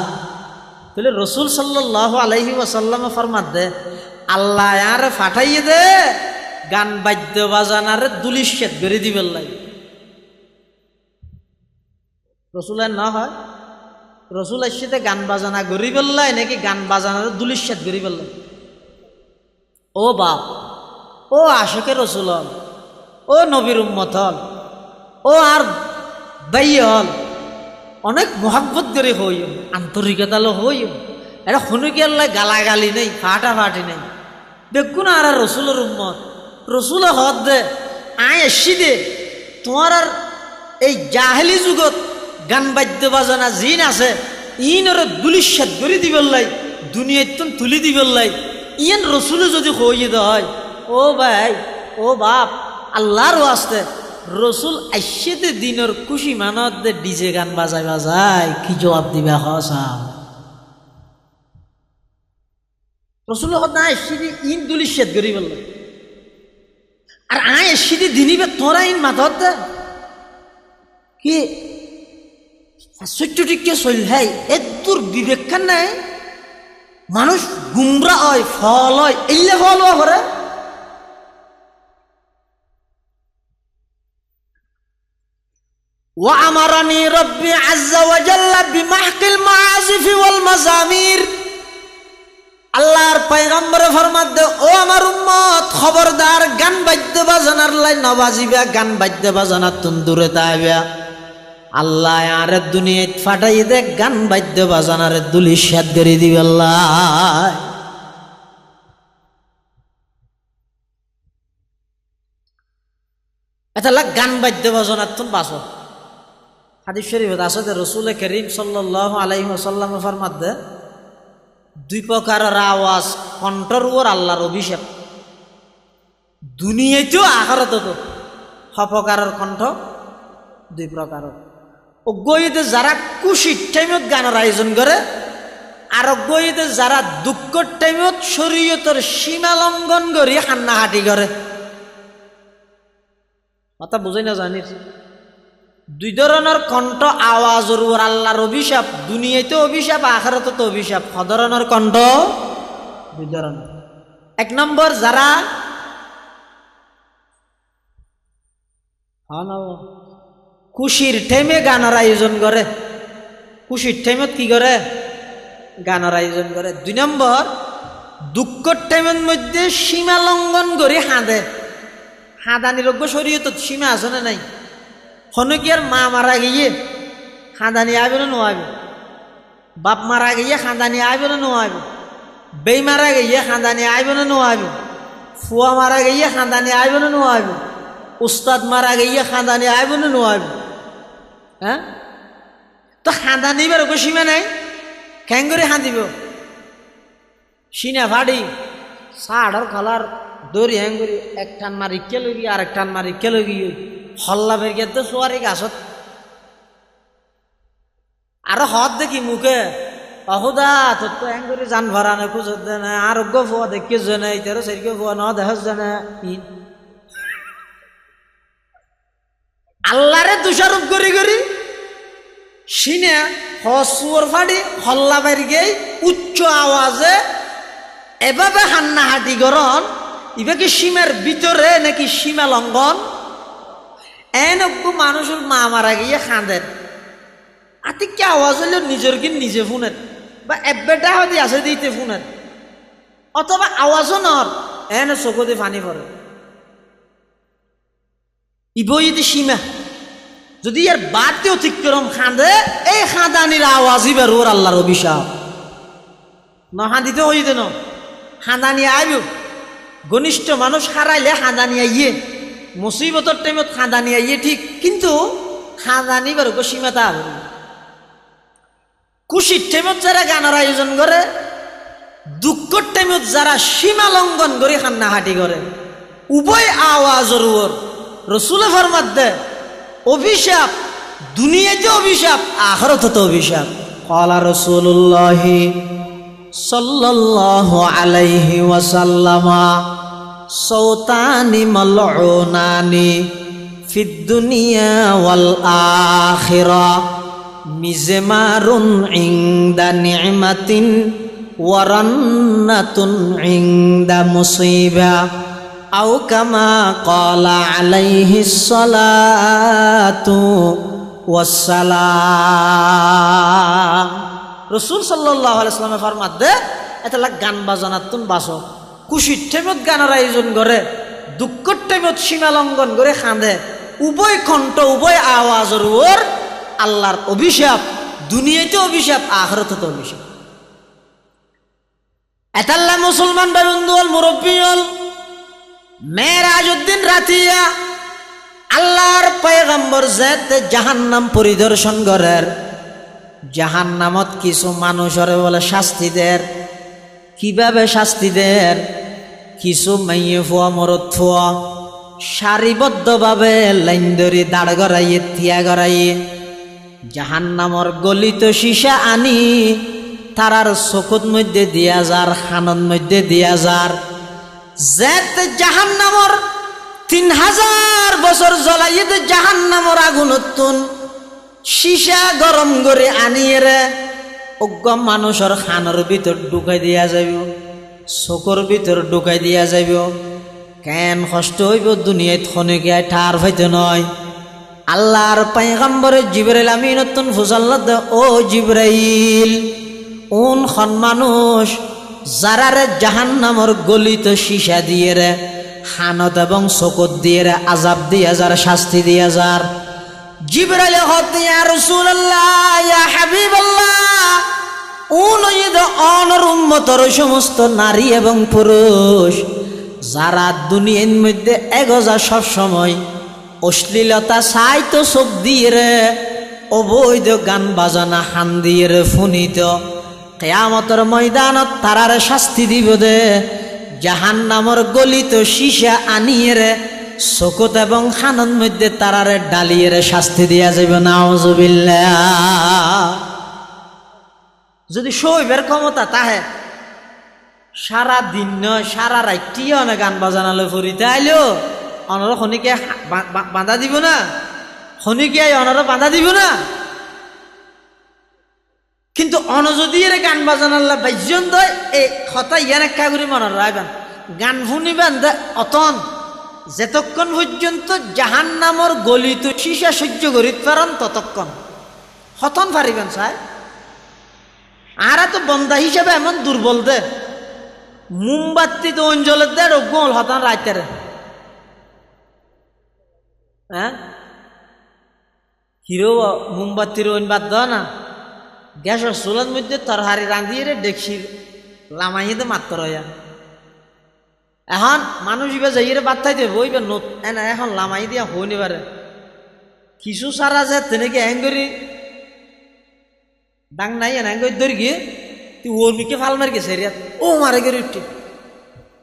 তাহলে রাসূল সাল্লাল্লাহু আলাইহি ওয়াসাল্লাম ফরমাত দে আল্লাহ আর ফাটাইয়ে দে গান বাদ্য বাজনার দুলিশ্বাত করে দিবে আল্লাহ। রাসূলের না হয় রসুলের সাথে গান বাজানা গরিব আল্লাহ নাকি গান বাজানার দুলিশ্বাত গরিব আল্লাহ? ও বাপ, ও আশিকে রসুল হল, ও নবীর উম্মত হল, ও আর ভাই হল, অনেক মহাব্বত করে হই, আন্তরিকতা লো হই, এটা শুনুকি আল্লাহ গালাগালি নেই, ফাটাফাটি নেই। দেখুন আর রসুলের উম্মত, রসুল হদ দে আয় এসি দে তোমার আর এই জাহেলি যুগত গান বাদ্য বাজনা জিন আছে ইনর দুলিশ্বাত করে দিবেলাই, দুনিয়াত তুলি দিবেলাই। ইয়ান রসুলে যদি হয়ে হয় ও ভাই ও বাপ আল্লাহর ওয়াস্তে রসুল আইসেতে দিনের খুশি মানত দে ডিজে গান বাজায় বাজায় কি জবাব দিবে? হসা রসুল হত না এসি ইন দুলিশ্বাত করি বলল, আর আয় এসি দিনিবে তোরা ইন মাথত দে কি সত্যটিকে চল হাই এদুর বিবেক নাই, মানুষ গুমরা হয় ফল হয় এলে ফল করে। ওয়া আমারানি রব্বি আযজা ওয়া জাল্লা বিমাহকিল মাআজিফি ওয়াল মাজামির, আল্লাহর পয়গম্বরে ফরমাত দে ও আমার উম্মত খবরদার গান বাদ্য বাজনার লাই নবাজিবা, গান বাদ্য বাজনার তুন দূরে তাইবা। আল্লাহ আর দুনিয়াত ফাটাই দে গান বাদ্য বাজনার দুলিশ্বাত করে দিবে আল্লাহ। এটা লাগ গান বাদ্য বাজনার তুন বাসো। হাদিস শরীফ আছে যে রাসূল করিম সাল্লাল্লাহু আলাইহি ওয়াসাল্লাম ফরমাত দে দুই প্রকারের আওয়াজ কণ্ঠর উপর আল্লাহর অভিশাপ, দুনিয়াতেও আখিরাতেও। প্রকারের কণ্ঠ দুই প্রকারের। অজ্ঞইতে যারা খুশির টাইমত গানের আয়োজন করে, আর অজ্ঞইতে যারা দুঃখের টাইমত শরীয়তের সীমা লঙ্ঘন করে হান্নাহাটি করে। কথা বুঝাই না জানিস? দুই ধরনের কণ্ঠ আওয়াজের উপর আল্লাহর অভিশাপ, দুনিয়াতে অভিশাপ আখিরাতেও অভিশাপ। ধরনের কণ্ঠ দুই ধরনের। এক নম্বর যারা খুশির টাইমে গানের আয়োজন করে, খুশির টাইমত কি করে? গানের আয়োজন করে। দুই নম্বর দুঃখের টাইমের মধ্যে সীমা লঙ্ঘন করে হাঁদে, খাঁদানি রোগ্য শরীয়ত সীমা আছে না নাই? হনকিয়ার মা মারা গিয়ে খাঁদানি আইব না নোয়াইব? বাপ মারা গিয়ে খাঁদানি আইব না নোয়াইব? বেই মারা গিয়ে খাঁদানি আইব না নোয়াইব? ফুয়া মারা গিয়ে খাঁদানি আইব না নোয়াইব? উস্তাদ মারা গিয়ে খাঁদানি আইব না নোয়াইব? হ্যাঁ, তো খাঁদানিবার ওকে সীমা নাই। কেন করে খাঁদিব? সিনা ফাড়ি সাড়র খালার দড়ি হ্যাং করি এক টান মারি কে লগি আর এক টান মারি কে লগি হল্লা বের গেতে সোয়ারি গাছত আরো হদ দেখি মুখে অহুদা তোর তো হ্যাং করে জান ভরানো খুঁজত জানে আরোগ্য ফুয়া দেখে জানে তেরো সেরকে ফুয়া ন দেখ জানে আল্লাহরে দোষারোপ করি করি সিনে হসুর ফাড়ি হল্লা বের গেই উচ্চ আওয়াজে এভাবে হান্নাহাটি গরণ ইবে কি সীমার ভিতরে নাকি সীমা লঙ্ঘন? এনকু মানুষের মা মারা গিয়ে খাঁদেন আতি কি আওয়াজ হইল নিজের কি নিজে ফোনের বা এবেটা হতে আছে দিতে ফোনের অথবা আওয়াজও নর এন চকুতে পানি পড়ে। ইবই সীমা যদি ইয়ার বাড়তে অতিক্রম খাঁদে এই খাঁদানির আওয়াজই বের ওর আল্লাহর অভিশাপ ন হাঁদিতে হইতে ন খাঁদানি আইব ঘনিষ্ঠ মানুষ হারাইলে খাঁদানি আইয়ে মুসিবতর টাইমত খাঁদানি আইয়ে ঠিক কিন্তু খাঁদানি বেরোক সীমাতা হবে। খুশির টাইমত যারা গানের আয়োজন করে দুঃখর টাইমত যারা সীমা লঙ্ঘন করে হান্নাহাটি করে উভয় আওয়াজের উপর রসুলে ফরমাত দেয় অভিশাপ, দুনিয়াতে অভিশাপ আখিরাতে অভিশাপ। ক্বালা রাসূলুল্লাহ সাল্লাল্লাহু আলাইহি ওয়াসাল্লাম সাওতানি মালউনানি ফিদ দুনিয়া ওয়াল আখিরাহ মিজমারুন ইনদা নি'মাতিন ওয়া রান্নাতুন ইনদা মুসিবা আও কামা ক্বালা আলাইহিস সালাতু ওয়াসসালাম। রসুল সাল্লাল্লাহু আলাইহি ওয়াসাল্লাম ফরমাত দে এতলা গান বাজনাত তুন বাসো খুশির টাইমত গানের আয়োজন করে দুঃখের টাইমত সীমা লঙ্ঘন করে খাঁদে উভয় কণ্ঠ উভয় আওয়াজের ওর আল্লাহর অভিশাপ, দুনিয়াতে অভিশাপ আখিরাতে অভিশাপ। এতাল্লা মুসলমান বন্ধু হল মুরব্বী হল মেরাজউদ্দিন রাতিয়া আল্লাহর পয়গম্বর যেতে জাহান্নাম পরিদর্শন করের জাহান্নামত কিছু মানুষের বলে শাস্তি দের। কিভাবে শাস্তি দের? কিছু মাইয়ে ফুয়া মরদ ফুয়া সারিবদ্ধভাবে লাইন ধরে দাঁড় গড়াইয়ে থিয়া গড়াইয়ে জাহান্নামর গলিত সীসা আনি তারার চকুত মধ্যে দিয়া যার খানন মধ্যে দিয়া যার যেতে জাহান্নামর 3000 বছর জ্বলাইয়ে জাহান্নামর আগুনতুন সীসা গরম করে আনিয়ে রে অজ্ঞ মানুষের খানের ভিতর ঢুকাই দিয়া যাইব, চকুর ভিতর ঢুকাই দিয়া যাইব। কেন কষ্ট হইব? দুনিয়ায় খনিকায় ঠার হইতে নয়। আল্লাহর পয়গম্বর জিবরাইল আমিন নতুন ফুসাল্লাত ও জিবরাইল উন খন মানুষ যারা রে জাহান্নামর গলিত সীসা দিয়ে রে খানত এবং চকুত দিয়ে রে আযাব দিয়া যার শাস্তি দিয়া যার। জিবরাইল হতে ইয়া রাসূলুল্লাহ ইয়া হাবিবাল্লাহ উনইদ অনর উম্মতর সমস্ত নারী এবং পুরুষ যারা দুনিয়ার মধ্যে এগোজা সব সময় অশ্লীলতা চাইতো চোখ দিয়ে রে অবৈধ গান বাজনা হান দিয়ে রে ফুনিত কিয়ামতের ময়দানত তারারে শাস্তি দিব দে জাহান্নামর গলিত সীসা আনিয়ে রে চকুত এবং খানন মধ্যে তারারে ডালিয়ে রে শাস্তি দিয়া যাবে। নাউযুবিল্লাহ। যদি সইবের ক্ষমতা তাহে সারা দিন নয় সারা রাত্রিও না গান বাজানা লই ফুরিতে আইলো অনর খনিকে বাঁধা দিব না? খনিকে অনর বাঁধা দিব না? কিন্তু অন যদি এর গান বাজানাল্লা বাইজন দয় এই কথা ইয়ান একটা করে মনে রাখবেন গান শুনিবেন দে অতন যেতক্ষণ পর্যন্ত জাহান্নামর গলিত সীসা সহ্য করিতে পারেন ততক্ষণ হতন পারিবেন চাই। আর তো বন্ধা হিসাবে এমন দুর্বল দে মোমবাতি তো অঞ্চলের দে রোগল হতন রাইতের হ্যাঁ হিরো মোমবাতির ওইন বাদ দাও না, গ্যাসের চুলার মধ্যে তরহারি রাঁধিয়ে ডেকসির লামাইতে মাত্র হইয়া এখন মানুষ এবার যাইয়ে বাদ থাইতে বইবে না এখন লামাই দিয়া হইনি পারে কিছু সারা যে তেনেকে অ্যাঙ্গরি ডাং নাই অ্যাঙ্গরি ধরে গিয়ে তুই ওর মিকে ফাল মার গেছে রিয়া ও মারে গেলে উঠে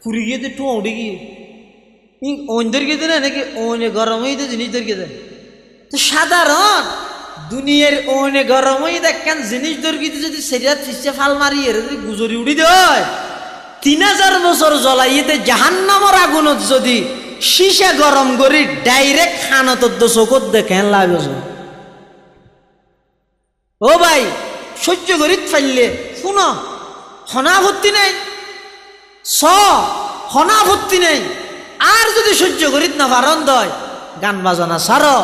পুরি গিয়ে তুই টু উঠে গিয়ে ওন ধরে গিয়ে দেয় নাকি ওনে গরম হয়ে জিনিস ধরে গিয়ে দেয় তো সাধারণ দুনিয়ার ওনে গরম হয়ে দেখেন জিনিস ধরে গিয়ে যদি সেরিয়া ফিসে ফাল মারি এর যদি গুজরি উড়ি দেয় 3000 বছর জ্বলাইতে জাহান্নামের আগুনত যদি শিশা গরম করি ডাইরেক্ট খানত চোখত দেখেন লাভ ও ভাই সহ্য করি ফাইলে শুনো হনাভর্তি নেই হনাভর্তি নেই আর যদি সহ্য করিত না পারন দয় গান বাজনা সারো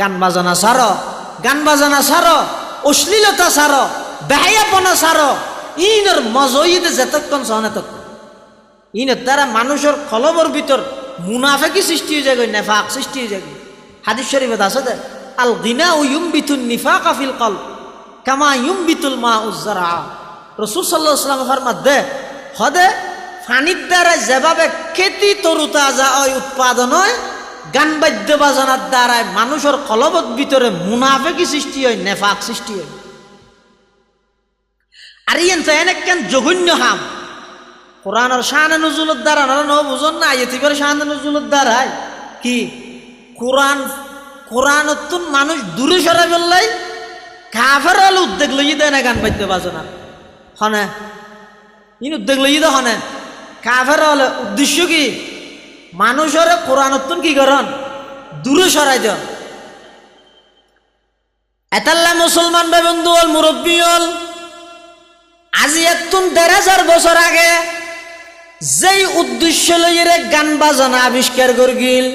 গান বাজনা সারো গান বাজনা সারো অশ্লীলতা সারো বেহায়াপনা সারো ইনর মজইতে যেতক্ষণ সহন এতক্ষণ ইনের দ্বারা মানুষের কলবর ভিতর মুনাফেকি সৃষ্টি হয়ে যাবে নেফাক সৃষ্টি হয়ে যাবে হাদিস শরীফে আছে দে আল গিনা ও ইউমবিতুন নিফাকা ফিল কলব কামা ইউমবিতুল মাউ যারা রাসূল সাল্লাল্লাহু আলাইহি ওয়াসাল্লাম ফরমাত দে হদে পানির দ্বারা যেভাবে খেতি তরুতা যা হয় উৎপাদন হয় গান বাদ্য বাজনার দ্বারায় মানুষের কলবত ভিতরে মুনাফেকি সৃষ্টি হয় নেফাক সৃষ্টি হয় আর ইয়েন তো এনে কেন জঘন্য হাম কোরআনের শানে নুজুলের দ্বারা ন বুঝন না ইতিবার শানে নুজুলের দ্বারায় কি কোরআনতুন মানুষ দূরে সরে ফেললাই কাফের হলে উদ্যোগ লইয়ে দেয় না গান বাদ্য বাজনা হনে ইন উদ্যোগ লইয়ে দেয় হনে কাফের হলে উদ্দেশ্য কি মানুষের কোরআনতুন কি করন দূরে সরাই দেন এতাল্লা মুসলমান ভাই বন্ধু হল মুরব্বী হল আজি এতুন 1500 বছর আগে যেই উদ্দেশ্য লইয়ে গান বাজনা আবিষ্কার করগিল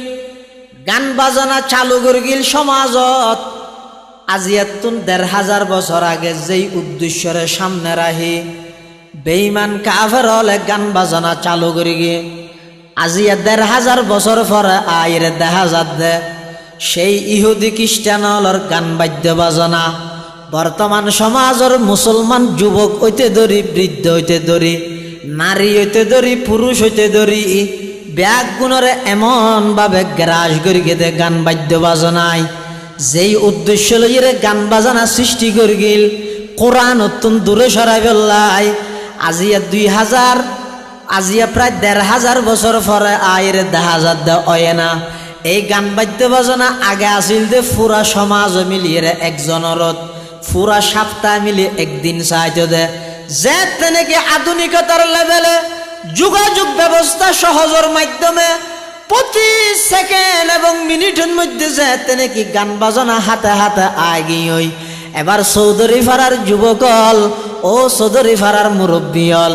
গান বাজনা চালু করগিল সমাজত আজি এতুন 1500 বছর আগে যেই উদ্দেশ্যরে সামনে রাহি বেঈমান কাফের হলে গান বাজনা চালু করি গিয়ে আজি 1500 বছর পরে আইরে দেখা যাচ্ছে সেই ইহুদি খ্রিস্টান হলর গান বাদ্য বাজনা বর্তমান সমাজের মুসলমান যুবক হইতে ধরি বৃদ্ধ হইতে ধরি নারী হইতে ধরি পুরুষ হইতে ধরি ব্যাগ গুণরে এমন ভাবে গ্রাস করি গেতে গান বাদ্য বাজনায় যেই উদ্দেশ্য লইয়ে গান বাজনা সৃষ্টি করি গিল কোরআন অত্যন্ত দূরে সরাই ফেললাই আজিয়া 2000 আজিয়া প্রায় 1500 বছর পরে আইরে দেখা যাচ্ছে হয় না এই গান বাদ্য বাজনা আগে আসিল দে পুরা সমাজ মিলিয়ে একজনের পুরা সপ্তাহ মিলিয়ে একদিন চাইতে দে যে তেনেকে আধুনিকতার লেভেলে যোগাযোগ ব্যবস্থা সহজের মাধ্যমে প্রতি সেকেন্ড এবং মিনিটের মধ্যে যে তেনেকে গান বাজনা হাতে হাতে আগিয়ে হই এবার চৌধুরী ফারার যুবকল ও চৌধুরী ফারার মুরব্বী হল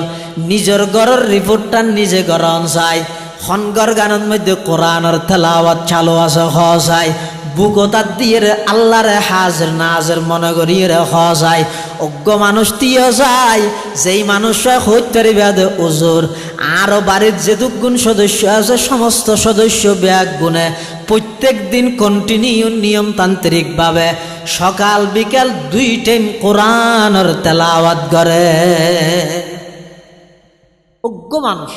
নিজের ঘরের রিপোর্টটা নিজে গরম চাই খনগর গানের মধ্যে কোরআনের তেলাওয়াত চালু আছে হসাই বুকতার দিয়ে আল্লাহরে হাজির নাজির মনে করিয়ে হসাই অজ্ঞ মানুষ দিয়ে যায় যেই মানুষ হইতারি বেদে ওজোর আরো বাড়ির যেটুক গুণ সদস্য আছে সমস্ত সদস্য ব্যাগ গুণে প্রত্যেক দিন কন্টিনিউ নিয়মতান্ত্রিক ভাবে সকাল বিকাল 2 টাইম কোরআনের তেলাওয়াত করে অজ্ঞ মানুষ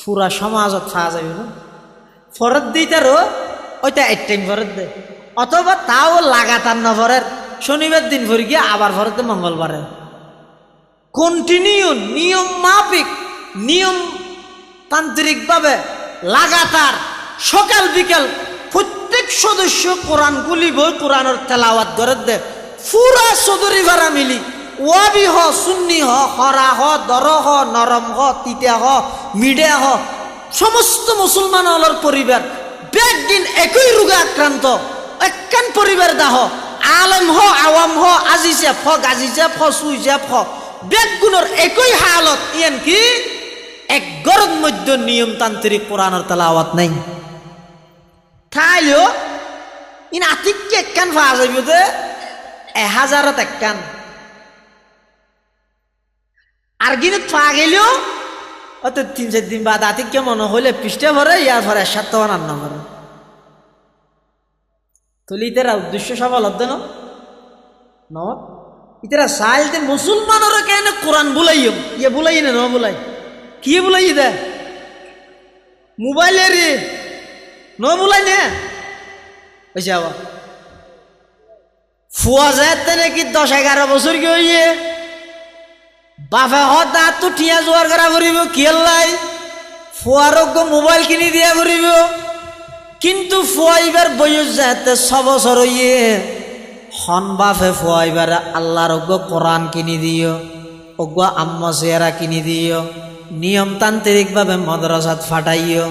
পুরা সমাজত ফা যাবে না ফরত দিতারও ওইটা 1 টাইম ফরত দে অথবা তাও লাগাতার না ফরের শনিবার দিন ভরে গিয়ে আবার ফরত মঙ্গলবারে কন্টিনিউ নিয়ম মাফিক নিয়ম তান্ত্রিক ভাবে লাগাতার সকাল বিকাল প্রত্যেক সদস্য কোরআন গুলিব কোরআনের তেলাওয়াত করে দে পুরা চৌধুরী ভাড়া মিলি ওয়াবি হ সুন্নি হ হরা হ দর হ নরম হ তিতা হ মিডিয়া হ সমস্ত মুসলমান হলর পরিবার ব্যাগদিন একই রোগে আক্রান্ত একখান পরিবার দাহ আলেম হ আওয়াম হ আজি চেপ হ গাজি চেপ হ সুই চেপ হ ব্যাগগুলোর একই হালত ইয়ান কি এক গরম মধ্যে নিয়মতান্ত্রিক কোরআনের তেলাওয়াত নাই খাইলেও ইন আতিককে একখান ফা যাইব যে 1000ত একখান আর গিনত পা গেলেও অত 3-4 দিন বাদ আতিককে মনে হইলে পৃষ্ঠে ভরে ইয়ার ভরে 7 রান্না করে তুলি ইতারা উদ্দেশ্য সফল হতে ন ইতারা সাইলতে মুসলমানেরও কেন কোরআন বুলাইম ইয়ে বুলাই না ন বুলাই কি বুলাই দে মোবাইলে রে ন বুলাই নে ওই যাওয়া ফুয়া যায় নাকি 10-11 বছর কি হইয়ে বাপে হতা তো টিয়া জোয়ার করা করিব খেললাই ফুয়ারোগ্য মোবাইল কিনি দিয়া করিব কিন্তু ফুয়াইবার বয়স যাতে 6 বছর হইয়ে হন বাপে ফুয়াইবার আল্লাহর অজ্ঞ কোরআন কিনি দিও অজ্ঞ আম্মা চেহারা কিনি দিও নিয়মতান্ত্রিকভাবে মাদ্রাসাত ফাটাইও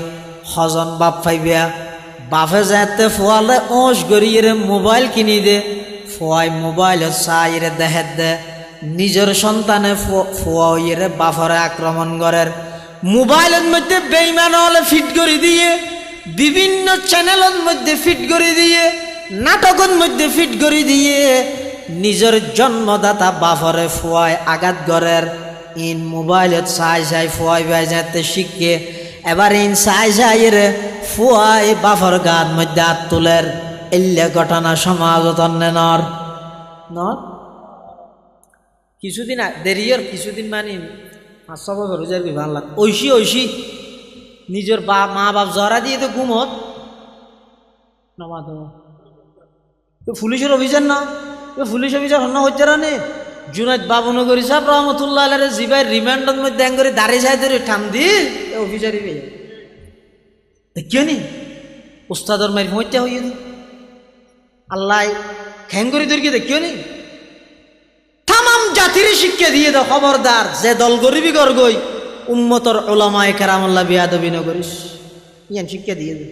হজন বাপ ফাইবিয়া বাপে যাতে ফুয়ালে ওস গড়িয়ে মোবাইল কিনি দে ফুয়াই মোবাইলত চাইরে দেহে দে নিজের সন্তানে ফুয়া হইয়ে বাপরে আক্রমণ করের মোবাইলের মধ্যে বেইমান হলে ফিট করে দিয়ে বিভিন্ন চ্যানেলের মধ্যে ফিট করে দিয়ে নাটকের মধ্যে ফিট করে দিয়ে নিজের জন্মদাতা বাপরে ফুয়ায় আঘাত করের ইন মোবাইলত চাই ফুয়াই ভাই যাতে শিখে এবার ইন চাই রে ফুয়াই বাপর গার মধ্যে হাত তুলের এলে ঘটনা সমাগত নর কিছুদিন দেরিয়র কিছুদিন মানে 5-6 বছর রোজার কি ভাল লাগ ঐশী নিজের মা বাপ জরা দিয়ে তো ঘুমত পুলিশের অভিযান না পুলিশ অভিযান হন্য হচ্ছে নে জুনাইদ বাবুনগরী সাহেব রহমতুল্লাহ আলাইহি জিবাই রিমান্ডের মধ্যে করে দাঁড়িয়ে যায় ধরে ঠাম দি অফিসারি পেয়ে দেখিও নি উস্তাদর মাইর হত্যা হইয়ে আল্লাহ খ্যাং করে ধরকে দেখিও নি তামাম জাতির শিক্ষা দিয়ে দাও খবরদার যে দল গরিবি গই উম্মতর ওলামায়ে কেরামুল্লাহ বিয়াদবি ন করিস ইয়ান শিক্ষা দিয়ে দে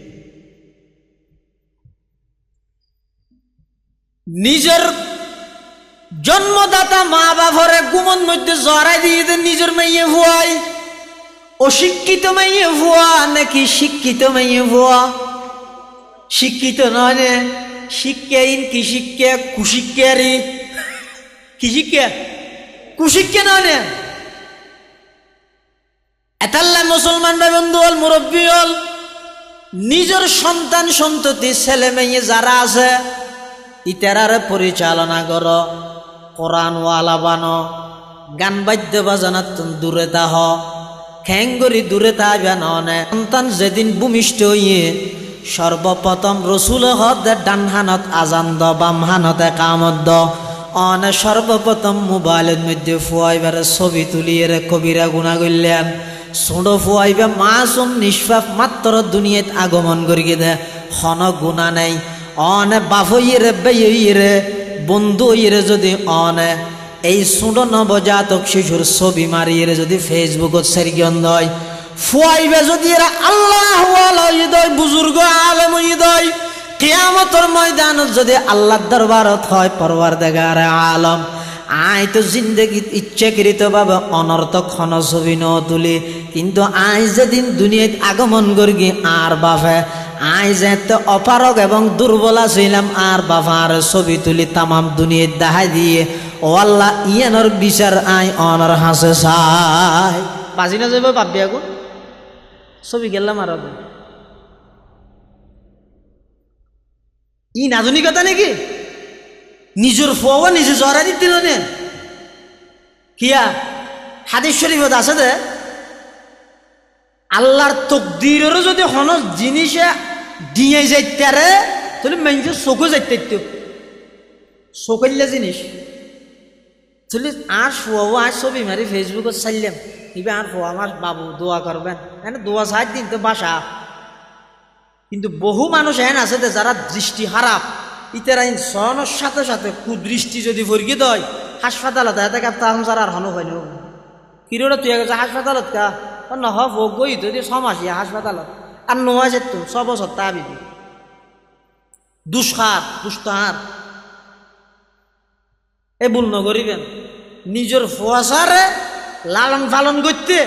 নিজের জন্মদাতা মা বাপরে গুমন মধ্যে জড়াই দিয়ে দে নিজের মেয়ে ভুয়াই অশিক্ষিত মেয়ে ভুয়া নাকি শিক্ষিত মেয়ে ভুয়া শিক্ষিত নয় রে শিক্ষা ইন কি শিক্ষা কুশিক্ষারি কি শিক্ষা কুশিক্ষা নয় রে এতাল্লা মুসলমান ভাই বন্ধু হল মুরব্বী হল নিজের সন্তান সন্ততি ছেলে মেয়ে যারা আছে ইতারারে পরিচালনা কর কোরআন ওয়ালা বানো গান বাদ্য বাজানাত দূরে তাহ খ্যাঙ্গরি দূরে তাহবে ননে সন্তান যেদিন ভূমিষ্ঠ হইয়ে সর্বপ্রথম রসুল হদ ডান হানত আজান দ বাম হানতে কামত দ অনে সর্বপ্রথম মোবাইলের মধ্যে ফুয়াইবারে ছবি তুলিয়ে কবিরা গুণা করলেন ছোটো ফুয়াইবে মাসুম নিষ্পাপ মাত্র দুনিয়াত আগমন করিয়ে দে হন গুণা নেই অনে বাপ ইয়ে বেয়ে বন্ধু ইয়ে যদি অনে এই ছোটো নবজাতক শিশুর ছবি মারিয়ে যদি ফেসবুকত সেরিগন দয় ফুয়াইবে যদি এরা আল্লাহ দয় বুজুর্গ আলেম দয় কিয়ামতের ময়দানত যদি আল্লাহর দরবারত হয় পরওয়ারদিগার আলম আই তো জিন্দগিত ইচ্ছাকৃতভাবে অনর্থক ক্ষণ ছবি ন তুলি কিন্তু আই যেদিন দুনিয়াত আগমন করি আর বাপে আই যেতে অপারক এবং দুর্বলা ছিলাম আর বাবার ছবি তুলি তামাম দুনিয়াত দেখাই দিয়ে ও আল্লাহ ইয়ানোর বিচার আই অনর হাসে চাই বাজি না যাবে পাবি আগুন ছবি গেলাম আর ই আধুনিকতা নাকি নিজের ফোয়া নিজে জরা দিতে নে কিয়া হাদিস শরীফত আছে দে আল্লাহর তকদিরেরও যদি হন জিনিসে দিয়ে যাইতে তাহলে মানুষের চোখও যাইতে চোখল্লা জিনিস তাহলে আর ফোয়াও আর ছবি মারি ফেসবুকত চাইলাম এবার আর ফোয়া আমার বাবু দোয়া করবেন হ্যাঁ দোয়া সাহায্য দিন তো বাসা কিন্তু বহু মানুষ এন আছে যারা দৃষ্টি খারাপ ইতারা সনের সাথে সাথে কুদৃষ্টি যদি ফরকি দেয় হাসপাতালত তাকে তখন সারা আর হন হয় না কিরোটা তুই গেছে হাসপাতালত কা নহ গই যদি 6 মাস হাসপাতালত আর নোয়া যেত 6 বছর তা বিধি দুষ্টার এ ভুল নকরিবেন নিজের ফুয়াশারে লালন পালন করতে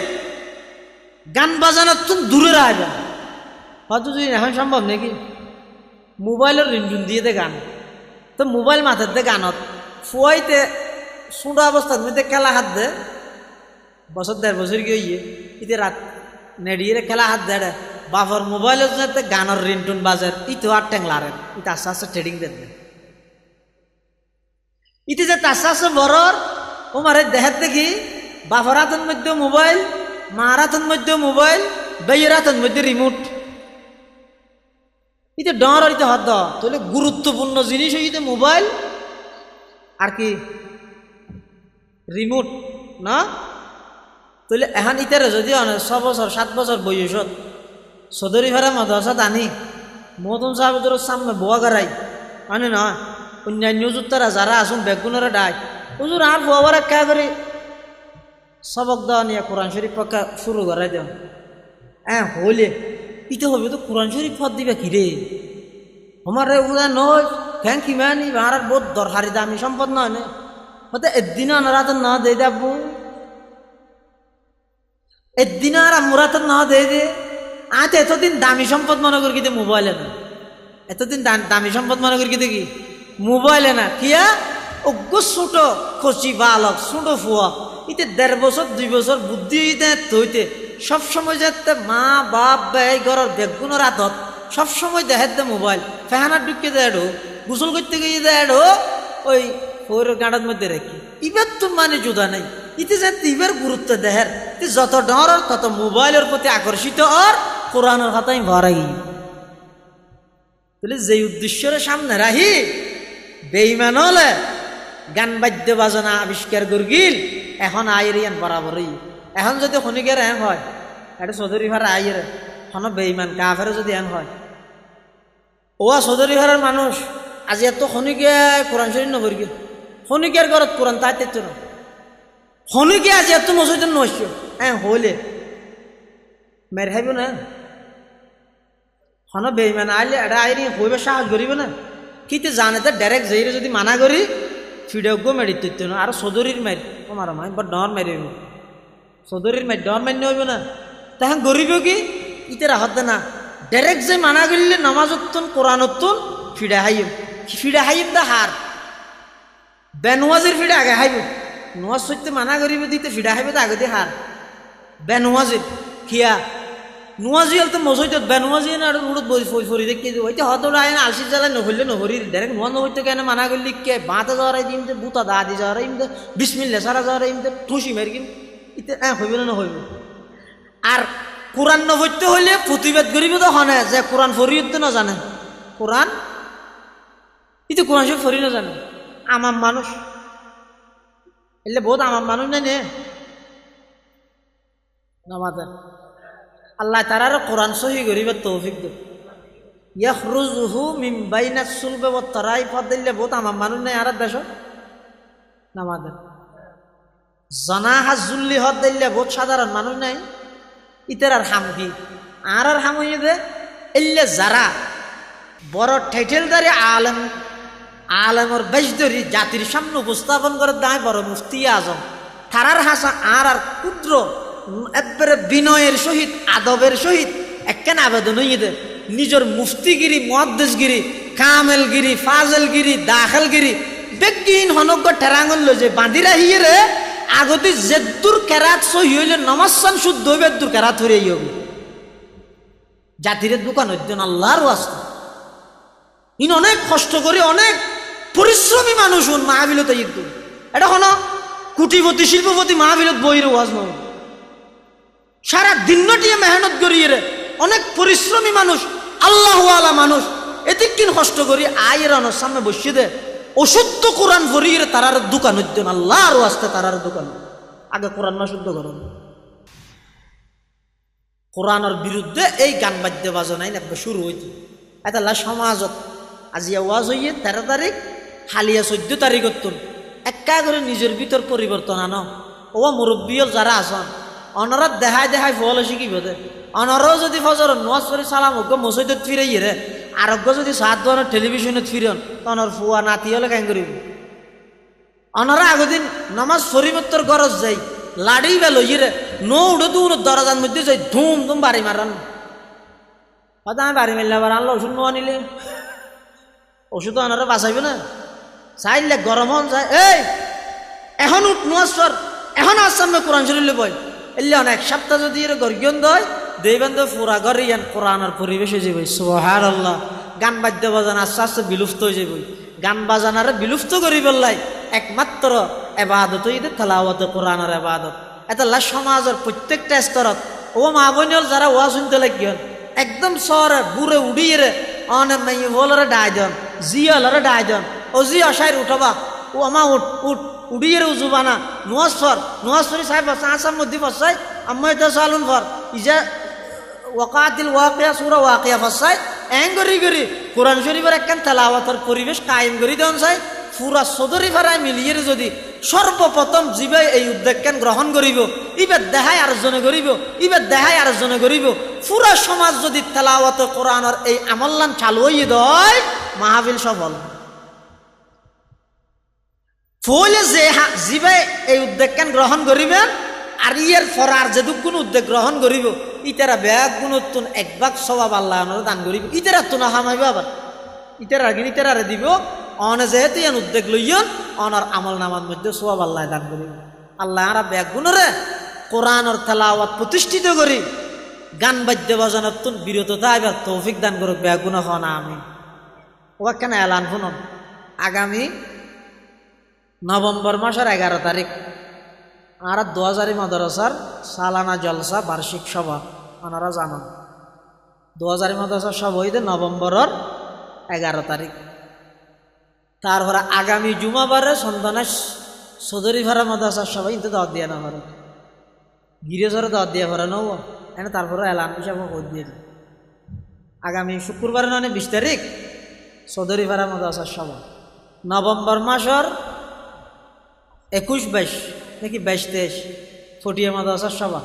গান বাজানোর তো দূরে রাখবেন হয়তো যদি এখন সম্ভব নাকি মোবাইলের রিংটুন দিয়ে দে গান তো মোবাইল মাথার দে গানত ফুয়াইতে ছোট অবস্থার মধ্যে খেলা হাত দে বছর 1.5 বছর গিয়ে ইতে রাত নেড়িয়ে খেলা হাত দেড়ে বাফর মোবাইলের যাতে গানের রিংটোন বাজার ইতো আর ট্যাংলারেন ইতে আস্তে আস্তে ট্রেডিং দেন ইতে যে আস্তে আস্তে বড়র ও মারে দেখার দেখি বাফর হাতের মধ্যে মোবাইল মার হাতের মধ্যে মোবাইল বেয়ের হাতের মধ্যে রিমোট ইতে ডর ইতে হদ তাহলে গুরুত্বপূর্ণ জিনিস হইতে মোবাইল আর কি রিমোট না তাহলে এখন ইতারে যদি 6 বছর 7 বছর বয়সত চৌধুরী ভাড়া মাদ্রাসাত আনি মতন সাহেবের সামনে বোয়া গারাই মানে না অন্যান্য যুক্তারা যারা আসুন বেগুনের ডাই হুজুর আর বোয়াবার কা করে সবক দেওয়া নিয়ে কোরআন শরীফ পক্কা শুরু করাই দেন হইলে ইতে হবে তো কোরআন শরীফ পদ দিবে কি রে আমার উদা নয় ফ্যাং কিমানি আর বহুত দরকারি দামি সম্পদ নয় না হতে একদিন আনারাত না দিয়ে যাবো একদিন আর আমরাত না দিয়ে দে আজ এতদিন দামি সম্পদ মনে করি কিন্তু মোবাইলে না এতদিন দামি সম্পদ মনে করি কিন্তু কি মোবাইলে না কিয়া অজ্ঞ ছোট কচি বালক ছোট ফুয়া ইতে 1.5 বছর 2 বছর বুদ্ধি হইতে সবসময় যাতে মা বাপ ব্যয় ঘরের বেগুনের আদত সবসময় দেখাতে মোবাইল ফেহানার ঢুকে দেয় গোসল করতে গিয়ে দেয় ওই ফোর গাঁড়ার মধ্যে রেখে ইবার তো মানে জুদা নেই ইতে যাতে ইবার গুরুত্ব দেহের যত ডর তত মোবাইলের প্রতি আকর্ষিত আর কোরআনের খাতায় ভরাই তাহলে যে উদ্দেশ্যের সামনে রাহি বেঈমান হলে গান বাদ্য বাজনা আবিষ্কার করগিল এখন আইরিয়ান বরাবরই এখন যদি খনিকের হ্যাং হয় এটা চৌধুরী ভাড়া আইয়ের এখন বেঈমান কাফের যদি হ্যাং হয় ও চৌধুরী ভাড়ার মানুষ আজি এত খনিকে কোরআন শরীফ নকরি খনিকের ঘরত কোরআন তাই তেত না খনিকে আজি এত মসজিদ নইছ হইলে মের খাইব না হন বেঈমান আইলে এটা আইরি হইবে সাহস করিব না কিন্তু জানে তো ডাইরেক্ট যাইরে যদি মানা করি ফিডেও মেরি তৈত না আর চৌধুরীর মারি আমার মাই বা ডর মারি চৌধুরীর মারি ডর মান্য হইব না তখন গরিব কি ইতে রাহত না ডাইরেক্ট যে মানা করলে নামাজ উত্তন কোরআন উত্তন ফিডা হাইব দা হার বেনওয়াজের ফিডা আগে হাইব নোয়াজ সত্যি মানা করিব দিতে ফিডা হাইব তো আগে দিয়ে হার বেনওয়াজের খিয়া নোয়াজি তো মসজিদ বেনওয়াজি না আর উড়ত বই ফরি দেখি ওইতে হত আইন আলসি জ্বালা নহইলে নহরি ডাইরেক্ট নোয়া নহইতে কেন মানা করলি কে বাঁতে যাওয়ার দিন বুতা দা দি যাওয়ার ইমতে বিসমিল্লা সারা যাওয়ার ইমতে ঠুসি মারি কিন ইতে হইব না নহইব আর কোরআন নভৈতে হইলে প্রতিবাদ করিব তো হনে যে কোরআন ফরিয়ত না জানে কোরআন ইতে কোরআন সব ফরি না জানে আমার মানুষ এলে বহুত আমার মানুষ নাই নে নামাজের আল্লাহ তারার কোরআন সহি করিবার তৌফিক দে ইয়াখরুজুহু মিন বাইনাস সুলবে ওয়াত তারাইফ দিলে বহুত আমার মানুষ নাই আর দেশ নামাজের জানাহা জুল্লি হদ দিলে বহুত সাধারণ মানুষ নাই ইতের আর হাম কি আর হাম হইয়ে দে এলে যারা বড় টাইটেলদারি আলেমর বেশদরি জাতির সামনে উপস্থাপন করে দায় বড় মুফতি আজম তারার হাসা আর ক্ষুদ্র একবারে বিনয়ের সহিত আদবের সহিত একখান আবেদন হইয়ে দে নিজের মুফতিগিরি মুহাদ্দিসগিরি কামেলগিরি ফাজলগিরি দাখিলগিরি বেগিন হনজ্ঞ ঠেরাঙ্গল যে বাঁধিরা হিয়ে রে আগতে যেদুর কেরাত সহি হইলে নমাসান শুদ্ধ হইবে এদুর কেরাত হইরে হইবে জাতির দোকান হইতেন আল্লাহর ওয়াস্তে ইন অনেক কষ্ট করে অনেক পরিশ্রমী মানুষ হন মাহফিলত এটা হন কুটিপতি শিল্পপতি মাহফিলত বইরে ওয়াজ নয় সারা দিনটিয়ে মেহনত করিয়ে রে অনেক পরিশ্রমী মানুষ আল্লাহওয়ালা মানুষ এদিকিন কষ্ট করি আয়ের অনর সামনে বসিয়ে দে অশুদ্ধ কোরআন ভরিয়ে তারার দোকান হইতেন আল্লাহর ওয়াস্তে তারার দোকান আগে কোরআন না শুদ্ধ করেন কোরআনের বিরুদ্ধে এই গান বাদ্য বাজনাই একবার শুরু হইতে এটা সমাজত আজি ওয়াজ হইয়ে 13 তারিখ হালিয়া 14 তারিখ তুন একা করে নিজের ভিতর পরিবর্তন আনো ও মুরব্বীল যারা আসন অনরাত দেখাই ফল শিখিব দে অনরও যদি ফজর নোয়াজ করে সালাম অজ্ঞ মসজিদত ফিরে রে আরোগ্য যদি 7 ধরনের টেলিভিশনত ফিরন তনর ফুয়া নাতি হলে কেন করিব অনরা আগদিন নামাজ ফরিমত্তর গরজ যাই লাড়ি বেল রে নো উড়ো দূর দরজার মধ্যে যাই ধুম ধুম বাড়ি মারান হয়তো আমি বাড়ি মারলে আবার আনলো ওষুধ নোয়া নিলে ওষুধ আনারা বাঁচাইবে না চাইলে গরম হন যায় এই এখন উঠ নোয়াজ এখন আসামে কোরআন শরীফ বই এলে অনেক সপ্তাহ যদি এর গর্গিয়ন দয় দেবেন তো পুরা গরিয়ান কোরআনের পরিবেশে যাবে সুবহানাল্লাহ। গান বাদ্য বাজান আস্তে আস্তে বিলুপ্ত হয়ে যাবে। গান বাজানারে বিলুপ্ত করি বললাই একমাত্র এবাদত ঈদে তেলাওয়াতে কোরআনের এবাদত। এটা সমাজের প্রত্যেকটা স্তরত ও মা বোনের যারা ওয়া শুনতে লাগিয়েন একদম সরে বুড়ে উড়িয়ে রে অনে মেয়ে বলরে ডাই দেন জিয়ালরে ডাই দেন ও জি অসাইর উঠবা ও আমা উঠ উঠ উড়িয়ে রে উজুবানা নোয়াজফরি সাহেব আসাম মধ্যে ফসাই আম্মাই তো সালুন ফর ইজা ওয়াকাতিল ওয়াকিয়া সূরা ওয়াকিয়া ফসাই এং গরি গরি কোরআন শরীফের একখান তেলাওয়াতের পরিবেশ কায়েম করি দেন চাই পুরা সদরি ভাড়ায় মিলিয়ে যদি সর্বপ্রথম জীবে এই উদ্যোগকে গ্রহণ করিব ইবার দেহাই আরেকজনে করিব ইবার দেহাই আরেকজনে করিব পুরা সমাজ যদি তেলাওয়াত কোরআনের এই আমল্লান চালু হইয়ে দেয় মাহফিল সফল ফলে যে জীবে এই উদ্যোগকে গ্রহণ করিবেন আর ইয়ের ফরার যেদুক কোন উদ্যোগ গ্রহণ করিব ইতারা ব্যাগ গুণতুন এক ভাগ স্বভাব আল্লাহ দান করিব ইতারা তো না হামাইব আবার ইতারা গিয়ে ইতারা দিব অনে যেহেতু ইয়ান উদ্যোগ লইয়ন অনার আমল নামার মধ্যে সওয়াব আল্লাহ দান করি আল্লাহ আর ব্যাগ গুণরে কোরআনের তেলাওয়াত প্রতিষ্ঠিত করি গান বাদ্য বাজানোর তুন বিরত থাকবার তৌফিক দান করুক ব্যাগ গুণ হন আমি ওখানে এলান শুনুন আগামী নভেম্বর মাসের 11 তারিখ আর 2000 মাদ্রাসার সালানা জলসা বার্ষিক সভা ওনারা জানান 2000 মাদ্রাসার সভা হইতে নভেম্বরের 11 তারিখ তারপরে আগামী জুমাবারে সন্তানের সদরি ভাড়া মাদ্রাসার সবাই কিন্তু দাওয়াত দিয়ে না পারে গিরেজরে দাওয়াত দিয়ে পারে নব এনে তারপরে এলান হিসাব করে দিয়ে আগামী শুক্রবারে মানে 20 তারিখ সদরি ভাড়া মাদ্রাসার সভা নভেম্বর মাসের 21-22 নাকি 22-23 ফটিয়া মাদ্রাসার সভা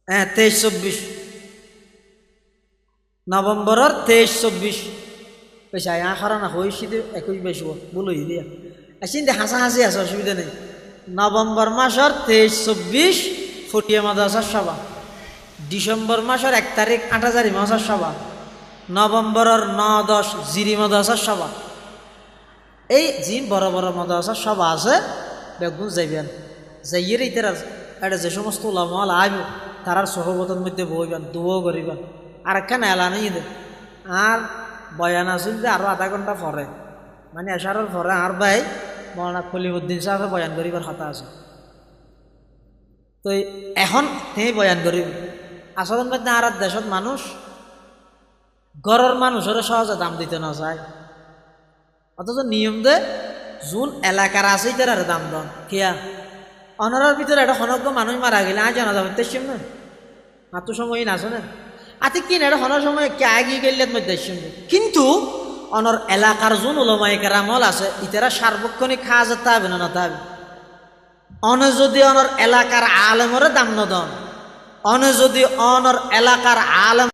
হ্যাঁ 23-24 নভেম্বরের 23-24 পয়সা আখরা না হয়েছি 21-22 বলোই দিয়া আসিন হাসাহাসি আছে অসুবিধা নেই নভেম্বর মাসের 23-24 ফটিয়া মাদ্রাসার সভা ডিসেম্বর মাসের 1 তারিখ আটাজারি মাদ্রাসার সভা নভেম্বরের 9-10 জিরি মাদ্রাসার সভা এই যে বড় বড় মাদ্রাসার সভা আছে বেগুন যাইবেন যাইয়ের ইতারা এটা যে সমস্ত ওলামাল আইব তারার সহবতের মধ্যে বইবেন দোয়াও করিবেন আর একখানে এলানই দে আর বয়ান আসুন যে আরো আধা ঘন্টা পরে মানে এশারের পরে আর ভাই মৌলানা খলিমুদ্দিন সাহেব বয়ান করিবার কথা আছে তো এখন তিনি বয়ান করিব আসলে মধ্যে আর দেশত মানুষ ঘরের মানুষের সহজে দাম দিতে না চায় অথচ নিয়ম দে যোন এলাকার আছে তার দাম দন কিয়া অনারার ভিতরে একটা হনজ্ঞ মানুষ মারা গেলে আজ জানা যাবে দেশম না মাত্র সময় নাচো না আতি কিন এটা হনার সময় কে আগিয়ে গেলে দেশম কিন্তু অনর এলাকার যোন ওলামায়ে কেরামল আছে ইতারা সার্বক্ষণিক খাওয়া যেতে হবে না হবে অনে যদি অনর এলাকার আলেমরে দাম ন দন অনে যদি অনর এলাকার আলেম